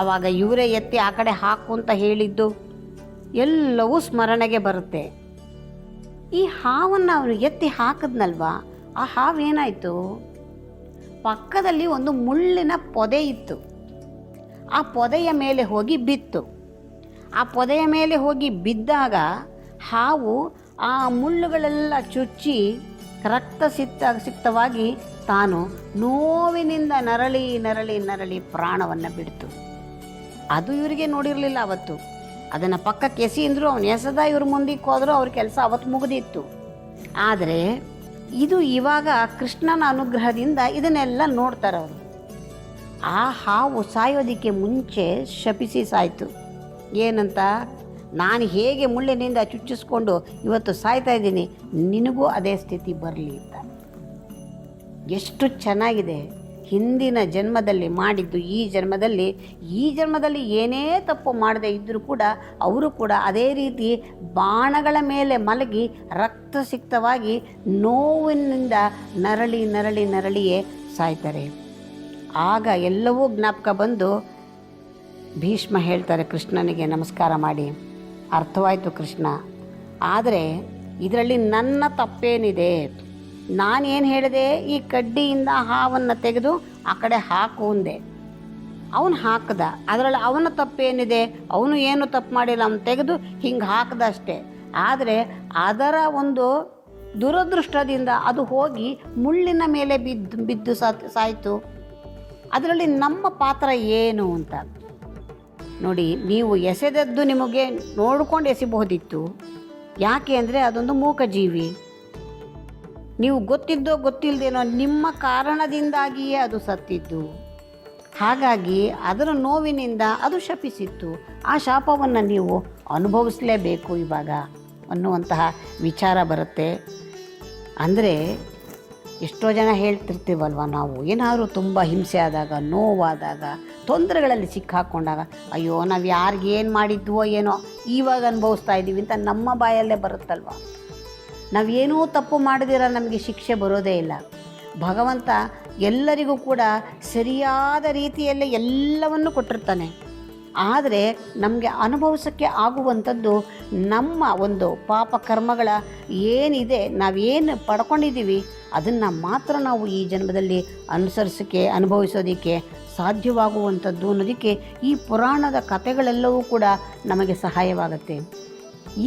ಆವಾಗ ಇವರೇ ಎತ್ತಿ ಆ ಕಡೆ ಹಾಕು ಅಂತ ಹೇಳಿದ್ದು ಎಲ್ಲವೂ ಸ್ಮರಣೆಗೆ ಬರುತ್ತೆ. ಈ ಹಾವನ್ನು ಅವರು ಎತ್ತಿ ಹಾಕಿದ್ನಲ್ವಾ, ಆ ಹಾವೇನಾಯಿತು, ಪಕ್ಕದಲ್ಲಿ ಒಂದು ಮುಳ್ಳಿನ ಪೊದೆ ಇತ್ತು, ಆ ಪೊದೆಯ ಮೇಲೆ ಹೋಗಿ ಬಿತ್ತು. ಆ ಪೊದೆಯ ಮೇಲೆ ಹೋಗಿ ಬಿದ್ದಾಗ ಹಾವು ಆ ಮುಳ್ಳುಗಳೆಲ್ಲ ಚುಚ್ಚಿ ರಕ್ತಸಿಕ್ತವಾಗಿ ತಾನು ನೋವಿನಿಂದ ನರಳಿ ನರಳಿ ನರಳಿ ಪ್ರಾಣವನ್ನು ಬಿಡ್ತು. ಅದು ಇವರಿಗೆ ನೋಡಿರಲಿಲ್ಲ ಅವತ್ತು. ಅದನ್ನು ಪಕ್ಕಕ್ಕೆ ಎಸೆಂದ್ರು, ಅವನು ಎಸೆದ, ಇವ್ರು ಮುಂದಕ್ಕೆ ಹೋದರೂ ಅವ್ರ ಕೆಲಸ ಅವತ್ತು ಮುಗಿದಿತ್ತು. ಆದರೆ ಇದು ಇವಾಗ ಕೃಷ್ಣನ ಅನುಗ್ರಹದಿಂದ ಇದನ್ನೆಲ್ಲ ನೋಡ್ತಾರೆ ಅವರು. ಆ ಹಾವು ಸಾಯೋದಕ್ಕೆ ಮುಂಚೆ ಶಪಿಸಿ ಸಾಯ್ತು. ಏನಂತ, ನಾನು ಹೇಗೆ ಮುಳ್ಳಿನಿಂದ ಚುಚ್ಚಿಸ್ಕೊಂಡು ಇವತ್ತು ಸಾಯ್ತಾ ಇದ್ದೀನಿ, ನಿನಗೂ ಅದೇ ಸ್ಥಿತಿ ಬರಲಿ ಅಂತ. ಎಷ್ಟು ಚೆನ್ನಾಗಿದೆ. ಹಿಂದಿನ ಜನ್ಮದಲ್ಲಿ ಮಾಡಿದ್ದು ಈ ಜನ್ಮದಲ್ಲಿ ಏನೇ ತಪ್ಪು ಮಾಡದೇ ಇದ್ದರೂ ಕೂಡ ಅವರು ಕೂಡ ಅದೇ ರೀತಿ ಬಾಣಗಳ ಮೇಲೆ ಮಲಗಿ ರಕ್ತಸಿಕ್ತವಾಗಿ ನೋವಿನಿಂದ ನರಳಿ ನರಳಿ ನರಳಿಯೇ ಸಾಯ್ತಾರೆ. ಆಗ ಎಲ್ಲವೂ ಜ್ಞಾಪಕ ಬಂದು ಭೀಷ್ಮ ಹೇಳ್ತಾರೆ ಕೃಷ್ಣನಿಗೆ ನಮಸ್ಕಾರ ಮಾಡಿ, ಅರ್ಥವಾಯಿತು ಕೃಷ್ಣ, ಆದರೆ ಇದರಲ್ಲಿ ನನ್ನ ತಪ್ಪೇನಿದೆ? ನಾನೇನು ಹೇಳಿದೆ, ಈ ಕಡ್ಡಿಯಿಂದ ಹಾವನ್ನು ತೆಗೆದು ಆ ಕಡೆ ಹಾಕು ಅಂದೆ, ಅವನು ಹಾಕ್ದ. ಅದರಲ್ಲಿ ಅವನ ತಪ್ಪೇನಿದೆ? ಅವನು ಏನು ತಪ್ಪು ಮಾಡಿಲ್ಲ, ಅವನು ತೆಗೆದು ಹಿಂಗೆ ಹಾಕ್ದ ಅಷ್ಟೇ. ಆದರೆ ಅದರ ಒಂದು ದುರದೃಷ್ಟದಿಂದ ಅದು ಹೋಗಿ ಮುಳ್ಳಿನ ಮೇಲೆ ಬಿದ್ದು ಸಾಯ್ತು. ಅದರಲ್ಲಿ ನಮ್ಮ ಪಾತ್ರ ಏನು ಅಂತ ನೋಡಿ. ನೀವು ಎಸೆದದ್ದು ನಿಮಗೆ ನೋಡ್ಕೊಂಡು ಎಸಿಬಹುದಿತ್ತು. ಯಾಕೆ ಅಂದರೆ ಅದೊಂದು ಮೂಕಜೀವಿ. ನೀವು ಗೊತ್ತಿದ್ದೋ ಗೊತ್ತಿಲ್ಲದೇನೋ ನಿಮ್ಮ ಕಾರಣದಿಂದಾಗಿಯೇ ಅದು ಸತ್ತಿದ್ದು. ಹಾಗಾಗಿ ಅದರ ನೋವಿನಿಂದ ಅದು ಶಪಿಸಿತ್ತು. ಆ ಶಾಪವನ್ನು ನೀವು ಅನುಭವಿಸಲೇಬೇಕು ಇವಾಗ ಅನ್ನುವಂತಹ ವಿಚಾರ ಬರುತ್ತೆ. ಅಂದರೆ ಎಷ್ಟೋ ಜನ ಹೇಳ್ತಿರ್ತೀವಲ್ವ, ನಾವು ಏನಾದರೂ ತುಂಬ ಹಿಂಸೆ ಆದಾಗ, ನೋವಾದಾಗ, ತೊಂದರೆಗಳಲ್ಲಿ ಸಿಕ್ಕಾಕೊಂಡಾಗ, ಅಯ್ಯೋ ನಾವು ಯಾರಿಗೇನು ಮಾಡಿದ್ವೋ ಏನೋ ಇವಾಗ ಅನುಭವಿಸ್ತಾ ಇದ್ದೀವಿ ಅಂತ ನಮ್ಮ ಬಾಯಲ್ಲೇ ಬರುತ್ತಲ್ವ. ನಾವೇನೂ ತಪ್ಪು ಮಾಡಿದಿರ ನಮಗೆ ಶಿಕ್ಷೆ ಬರೋದೇ ಇಲ್ಲ. ಭಗವಂತ ಎಲ್ಲರಿಗೂ ಕೂಡ ಸರಿಯಾದ ರೀತಿಯಲ್ಲೇ ಎಲ್ಲವನ್ನು ಕೊಟ್ಟಿರ್ತಾನೆ. ಆದರೆ ನಮಗೆ ಅನುಭವಿಸೋಕ್ಕೆ ಆಗುವಂಥದ್ದು ನಮ್ಮ ಒಂದು ಪಾಪ ಕರ್ಮಗಳ ಏನಿದೆ, ನಾವೇನು ಪಡ್ಕೊಂಡಿದ್ದೀವಿ ಅದನ್ನು ಮಾತ್ರ ನಾವು ಈ ಜನ್ಮದಲ್ಲಿ ಅನುಸರಿಸೋಕ್ಕೆ, ಅನುಭವಿಸೋದಕ್ಕೆ ಸಾಧ್ಯವಾಗುವಂಥದ್ದು ಅನ್ನೋದಕ್ಕೆ ಈ ಪುರಾಣದ ಕಥೆಗಳೆಲ್ಲವೂ ಕೂಡ ನಮಗೆ ಸಹಾಯವಾಗುತ್ತೆ.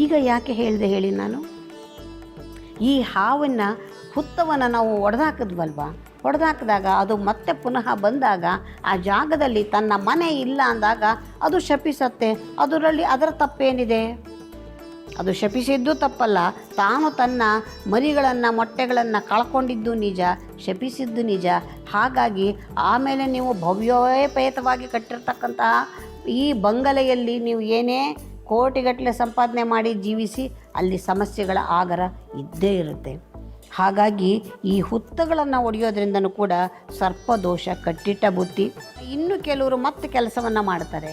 ಈಗ ಯಾಕೆ ಹೇಳಿದೆ ಹೇಳಿ ನಾನು? ಈ ಹಾವನ್ನು, ಹುತ್ತವನ್ನು ನಾವು ಒಡೆದಾಕಿದ್ವಲ್ವ, ಹೊಡೆದಾಕಿದಾಗ ಅದು ಮತ್ತೆ ಪುನಃ ಬಂದಾಗ ಆ ಜಾಗದಲ್ಲಿ ತನ್ನ ಮನೆ ಇಲ್ಲ ಅಂದಾಗ ಅದು ಶಪಿಸತ್ತೆ. ಅದರ ತಪ್ಪೇನಿದೆ? ಅದು ಶಪಿಸಿದ್ದು ತಪ್ಪಲ್ಲ, ತಾನು ತನ್ನ ಮರಿಗಳನ್ನು, ಮೊಟ್ಟೆಗಳನ್ನು ಕಳ್ಕೊಂಡಿದ್ದು ನಿಜ, ಶಪಿಸಿದ್ದು ನಿಜ. ಹಾಗಾಗಿ ಆಮೇಲೆ ನೀವು ಭವ್ಯೋಪೇತವಾಗಿ ಕಟ್ಟಿರ್ತಕ್ಕಂತಹ ಈ ಬಂಗಲೆಯಲ್ಲಿ ನೀವು ಏನೇ ಕೋಟಿಗಟ್ಟಲೆ ಸಂಪಾದನೆ ಮಾಡಿ ಜೀವಿಸಿ, ಅಲ್ಲಿ ಸಮಸ್ಯೆಗಳ ಆಗರ ಇದ್ದೇ ಇರುತ್ತೆ. ಹಾಗಾಗಿ ಈ ಹುತ್ತಗಳನ್ನು ಒಡೆಯೋದ್ರಿಂದನೂ ಕೂಡ ಸರ್ಪದೋಷ, ಕಟ್ಟಿಟ್ಟ ಬುತ್ತಿ. ಇನ್ನು ಕೆಲವರು ಮತ್ತೆ ಕೆಲಸವನ್ನು ಮಾಡ್ತಾರೆ.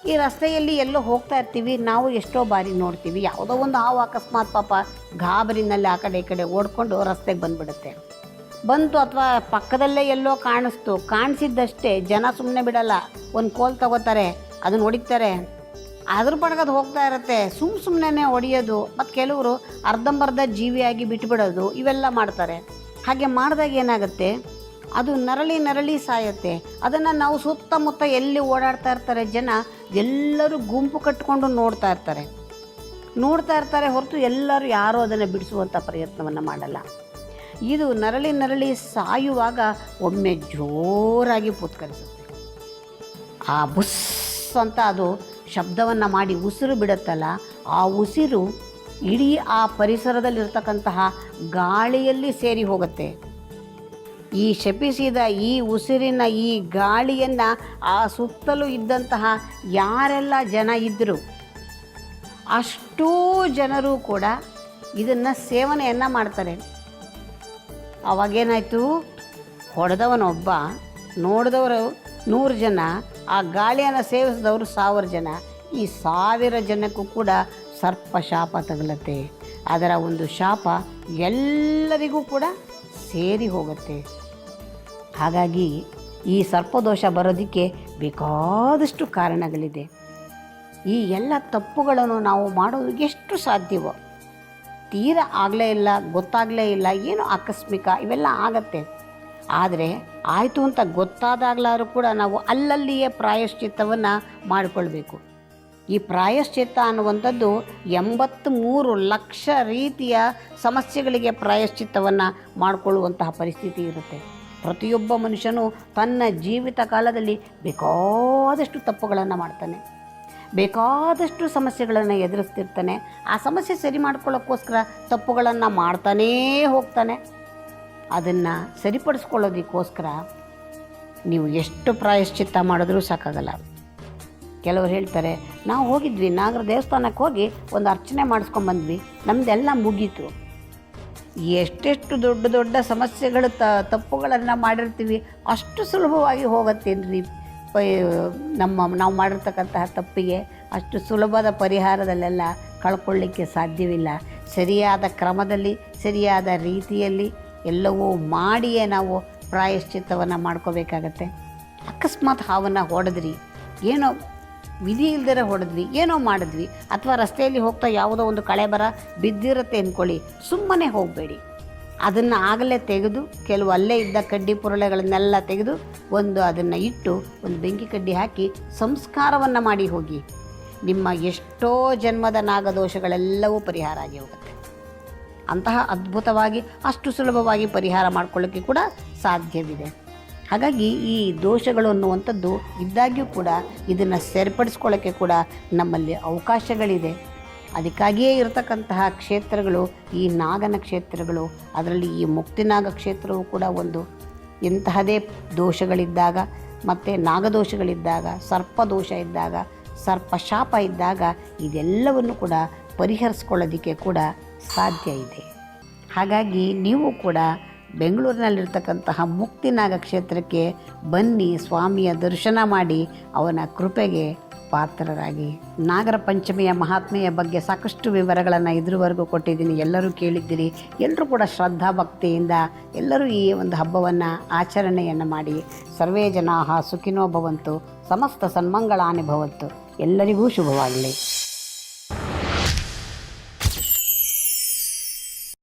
ಈ ರಸ್ತೆಯಲ್ಲಿ ಎಲ್ಲೋ ಹೋಗ್ತಾ ಇರ್ತೀವಿ, ನಾವು ಎಷ್ಟೋ ಬಾರಿ ನೋಡ್ತೀವಿ, ಯಾವುದೋ ಒಂದು ಹಾವು ಅಕಸ್ಮಾತ್ ಪಾಪ ಗಾಬರಿನಲ್ಲಿ ಆ ಕಡೆ ಈ ಕಡೆ ಓಡ್ಕೊಂಡು ರಸ್ತೆಗೆ ಬಂದುಬಿಡುತ್ತೆ. ಬಂತು ಅಥವಾ ಪಕ್ಕದಲ್ಲೇ ಎಲ್ಲೋ ಕಾಣಿಸಿದ್ದಷ್ಟೇ ಜನ ಸುಮ್ಮನೆ ಬಿಡಲ್ಲ, ಒಂದು ಕೋಲ್ ತಗೋತಾರೆ, ಅದನ್ನು ಹೊಡಿತಾರೆ, ಅದ್ರ ಪಡ್ಗದು ಹೋಗ್ತಾ ಇರುತ್ತೆ. ಸುಮ್ಮನೆ ಹೊಡೆಯೋದು, ಮತ್ತು ಕೆಲವರು ಅರ್ಧಂಬರ್ಧ ಜೀವಿಯಾಗಿ ಬಿಟ್ಬಿಡೋದು, ಇವೆಲ್ಲ ಮಾಡ್ತಾರೆ. ಹಾಗೆ ಮಾಡಿದಾಗ ಏನಾಗುತ್ತೆ, ಅದು ನರಳಿ ಸಾಯುತ್ತೆ. ಅದನ್ನು ನಾವು ಸುತ್ತಮುತ್ತ ಎಲ್ಲಿ ಓಡಾಡ್ತಾ ಇರ್ತಾರೆ ಜನ, ಎಲ್ಲರೂ ಗುಂಪು ಕಟ್ಕೊಂಡು ನೋಡ್ತಾ ಇರ್ತಾರೆ ಹೊರತು ಎಲ್ಲರೂ ಯಾರೂ ಅದನ್ನು ಬಿಡಿಸುವಂಥ ಪ್ರಯತ್ನವನ್ನು ಮಾಡಲ್ಲ. ಇದು ನರಳಿ ಸಾಯುವಾಗ ಒಮ್ಮೆ ಜೋರಾಗಿ ಪುತ್ಕರಿಸುತ್ತೆ. ಆ ಬುಸ್ ಅಂತ ಅದು ಶಬ್ದವನ್ನು ಮಾಡಿ ಉಸಿರು ಬಿಡುತ್ತಲ್ಲ, ಆ ಉಸಿರು ಇಡೀ ಆ ಪರಿಸರದಲ್ಲಿರ್ತಕ್ಕಂತಹ ಗಾಳಿಯಲ್ಲಿ ಸೇರಿ ಹೋಗುತ್ತೆ. ಈ ಶಪಿಸಿದ ಈ ಉಸಿರಿನ ಈ ಗಾಳಿಯನ್ನು ಆ ಸುತ್ತಲೂ ಇದ್ದಂತಹ ಯಾರೆಲ್ಲ ಜನ ಇದ್ದರು ಅಷ್ಟೂ ಜನರು ಕೂಡ ಇದನ್ನು ಸೇವನೆಯನ್ನು ಮಾಡ್ತಾರೆ. ಅವಾಗೇನಾಯಿತು, ಹೊಡೆದವನೊಬ್ಬ, ನೋಡಿದವರು 100 ಜನ, ಆ ಗಾಳಿಯನ್ನು ಸೇವಿಸಿದವರು 1000 ಜನ. ಈ 1000 ಜನಕ್ಕೂ ಕೂಡ ಸರ್ಪ ಶಾಪ ತಗಲತ್ತೆ. ಅದರ ಒಂದು ಶಾಪ ಎಲ್ಲರಿಗೂ ಕೂಡ ಸೇರಿ ಹೋಗುತ್ತೆ. ಹಾಗಾಗಿ ಈ ಸರ್ಪದೋಷ ಬರೋದಕ್ಕೆ ಬೇಕಾದಷ್ಟು ಕಾರಣಗಳಿದೆ. ಈ ಎಲ್ಲ ತಪ್ಪುಗಳನ್ನು ನಾವು ಮಾಡೋದು ಎಷ್ಟು ಸಾಧ್ಯವೋ, ತೀರ ಆಗಲೇ ಇಲ್ಲ, ಗೊತ್ತಾಗಲೇ ಇಲ್ಲ, ಏನೋ ಆಕಸ್ಮಿಕ ಇವೆಲ್ಲ ಆಗತ್ತೆ. ಆದರೆ ಆಯಿತು ಅಂತ ಗೊತ್ತಾದಾಗಲಾದ್ರೂ ಕೂಡ ನಾವು ಅಲ್ಲಲ್ಲಿಯೇ ಪ್ರಾಯಶ್ಚಿತ್ತವನ್ನು ಮಾಡಿಕೊಳ್ಬೇಕು. ಈ ಪ್ರಾಯಶ್ಚಿತ್ತ ಅನ್ನುವಂಥದ್ದು 83 ಲಕ್ಷ ರೀತಿಯ ಸಮಸ್ಯೆಗಳಿಗೆ ಪ್ರಾಯಶ್ಚಿತ್ತವನ್ನು ಮಾಡಿಕೊಳ್ಳುವಂತಹ ಪರಿಸ್ಥಿತಿ ಇರುತ್ತೆ. ಪ್ರತಿಯೊಬ್ಬ ಮನುಷ್ಯನು ತನ್ನ ಜೀವಿತ ಕಾಲದಲ್ಲಿ ಬೇಕಾದಷ್ಟು ತಪ್ಪುಗಳನ್ನು ಮಾಡ್ತಾನೆ, ಬೇಕಾದಷ್ಟು ಸಮಸ್ಯೆಗಳನ್ನು ಎದುರಿಸ್ತಿರ್ತಾನೆ. ಆ ಸಮಸ್ಯೆ ಸರಿ ಮಾಡ್ಕೊಳ್ಳೋಕ್ಕೋಸ್ಕರ ತಪ್ಪುಗಳನ್ನು ಮಾಡ್ತಾನೇ ಹೋಗ್ತಾನೆ. ಅದನ್ನು ಸರಿಪಡಿಸ್ಕೊಳ್ಳೋದಕ್ಕೋಸ್ಕರ ನೀವು ಎಷ್ಟು ಪ್ರಾಯಶ್ಚಿತ್ತ ಮಾಡಿದ್ರೂ ಸಾಕಾಗಲ್ಲ. ಕೆಲವರು ಹೇಳ್ತಾರೆ, ನಾವು ಹೋಗಿದ್ವಿ ನಾಗರ ದೇವಸ್ಥಾನಕ್ಕೆ ಹೋಗಿ ಒಂದು ಅರ್ಚನೆ ಮಾಡಿಸ್ಕೊಂಬಂದ್ವಿ, ನಮ್ಮದೆಲ್ಲ ಮುಗೀತು. ಎಷ್ಟೆಷ್ಟು ದೊಡ್ಡ ದೊಡ್ಡ ಸಮಸ್ಯೆಗಳು ತಪ್ಪುಗಳನ್ನು ಮಾಡಿರ್ತೀವಿ, ಅಷ್ಟು ಸುಲಭವಾಗಿ ಹೋಗುತ್ತೇನ್ರಿ ನಾವು ಮಾಡಿರ್ತಕ್ಕಂತಹ ತಪ್ಪಿಗೆ ಅಷ್ಟು ಸುಲಭದ ಪರಿಹಾರದಲ್ಲೆಲ್ಲ ಕಳ್ಕೊಳ್ಳಿಕ್ಕೆ ಸಾಧ್ಯವಿಲ್ಲ. ಸರಿಯಾದ ಕ್ರಮದಲ್ಲಿ, ಸರಿಯಾದ ರೀತಿಯಲ್ಲಿ ಎಲ್ಲವೂ ಮಾಡಿಯೇ ನಾವು ಪ್ರಾಯಶ್ಚಿತ್ತವನ್ನು ಮಾಡ್ಕೋಬೇಕಾಗತ್ತೆ. ಅಕಸ್ಮಾತ್ ಹಾವನ್ನು ಹೊಡೆದ್ರಿ, ಏನೋ ವಿಧಿ ಇಲ್ದಿರ ಹೊಡೆದ್ವಿ, ಏನೋ ಮಾಡಿದ್ವಿ, ಅಥವಾ ರಸ್ತೆಯಲ್ಲಿ ಹೋಗ್ತಾ ಯಾವುದೋ ಒಂದು ಕಳೆಬರ ಬಿದ್ದಿರುತ್ತೆ ಅಂದ್ಕೊಳ್ಳಿ, ಸುಮ್ಮನೆ ಹೋಗಬೇಡಿ. ಅದನ್ನು ಆಗಲೇ ತೆಗೆದು, ಕೆಲವು ಅಲ್ಲೇ ಇದ್ದ ಕಡ್ಡಿ ಪುರಳೆಗಳನ್ನೆಲ್ಲ ತೆಗೆದು ಅದನ್ನು ಇಟ್ಟು ಒಂದು ಬೆಂಕಿ ಕಡ್ಡಿ ಹಾಕಿ ಸಂಸ್ಕಾರವನ್ನು ಮಾಡಿ ಹೋಗಿ. ನಿಮ್ಮ ಎಷ್ಟೋ ಜನ್ಮದ ನಾಗದೋಷಗಳೆಲ್ಲವೂ ಪರಿಹಾರ ಆಗಿ ಹೋಗುತ್ತೆ. ಅಂತಹ ಅದ್ಭುತವಾಗಿ, ಅಷ್ಟು ಸುಲಭವಾಗಿ ಪರಿಹಾರ ಮಾಡ್ಕೊಳ್ಳೋಕ್ಕೆ ಕೂಡ ಸಾಧ್ಯವಿದೆ. ಹಾಗಾಗಿ ಈ ದೋಷಗಳು ಅನ್ನುವಂಥದ್ದು ಇದ್ದಾಗ್ಯೂ ಕೂಡ ಇದನ್ನು ಸರಿಪಡಿಸ್ಕೊಳ್ಳೋಕ್ಕೆ ಕೂಡ ನಮ್ಮಲ್ಲಿ ಅವಕಾಶಗಳಿದೆ. ಅದಕ್ಕಾಗಿಯೇ ಇರತಕ್ಕಂತಹ ಕ್ಷೇತ್ರಗಳು ಈ ನಾಗನ ಕ್ಷೇತ್ರಗಳು. ಅದರಲ್ಲಿ ಈ ಮುಕ್ತಿನಾಗ ಕ್ಷೇತ್ರವೂ ಕೂಡ ಒಂದು. ಎಂತಹದೇ ದೋಷಗಳಿದ್ದಾಗ ಮತ್ತು ನಾಗದೋಷಗಳಿದ್ದಾಗ, ಸರ್ಪದೋಷ ಇದ್ದಾಗ, ಸರ್ಪಶಾಪ ಇದ್ದಾಗ ಇದೆಲ್ಲವನ್ನು ಕೂಡ ಪರಿಹರಿಸ್ಕೊಳ್ಳೋದಕ್ಕೆ ಕೂಡ ಸಾಧ್ಯ ಇದೆ. ಹಾಗಾಗಿ ನೀವು ಕೂಡ ಬೆಂಗಳೂರಿನಲ್ಲಿರ್ತಕ್ಕಂತಹ ಮುಕ್ತಿನಾಗ ಕ್ಷೇತ್ರಕ್ಕೆ ಬನ್ನಿ, ಸ್ವಾಮಿಯ ದರ್ಶನ ಮಾಡಿ ಅವನ ಕೃಪೆಗೆ ಪಾತ್ರರಾಗಿ. ನಾಗರ ಪಂಚಮಿಯ ಮಹಾತ್ಮೆಯ ಬಗ್ಗೆ ಸಾಕಷ್ಟು ವಿವರಗಳನ್ನು ಇದುವರೆಗೂ ಕೊಟ್ಟಿದ್ದೀನಿ, ಎಲ್ಲರೂ ಕೇಳಿದ್ದೀರಿ. ಎಲ್ಲರೂ ಕೂಡ ಶ್ರದ್ಧಾ ಭಕ್ತಿಯಿಂದ ಎಲ್ಲರೂ ಈ ಒಂದು ಹಬ್ಬವನ್ನು ಆಚರಣೆಯನ್ನು ಮಾಡಿ. ಸರ್ವೇ ಜನಾಃ ಸುಖಿನೋ ಭವಂತು, ಸಮಸ್ತ ಸನ್ಮಂಗಳಾನಿ ಭವಂತು. ಎಲ್ಲರಿಗೂ ಶುಭವಾಗಲಿ.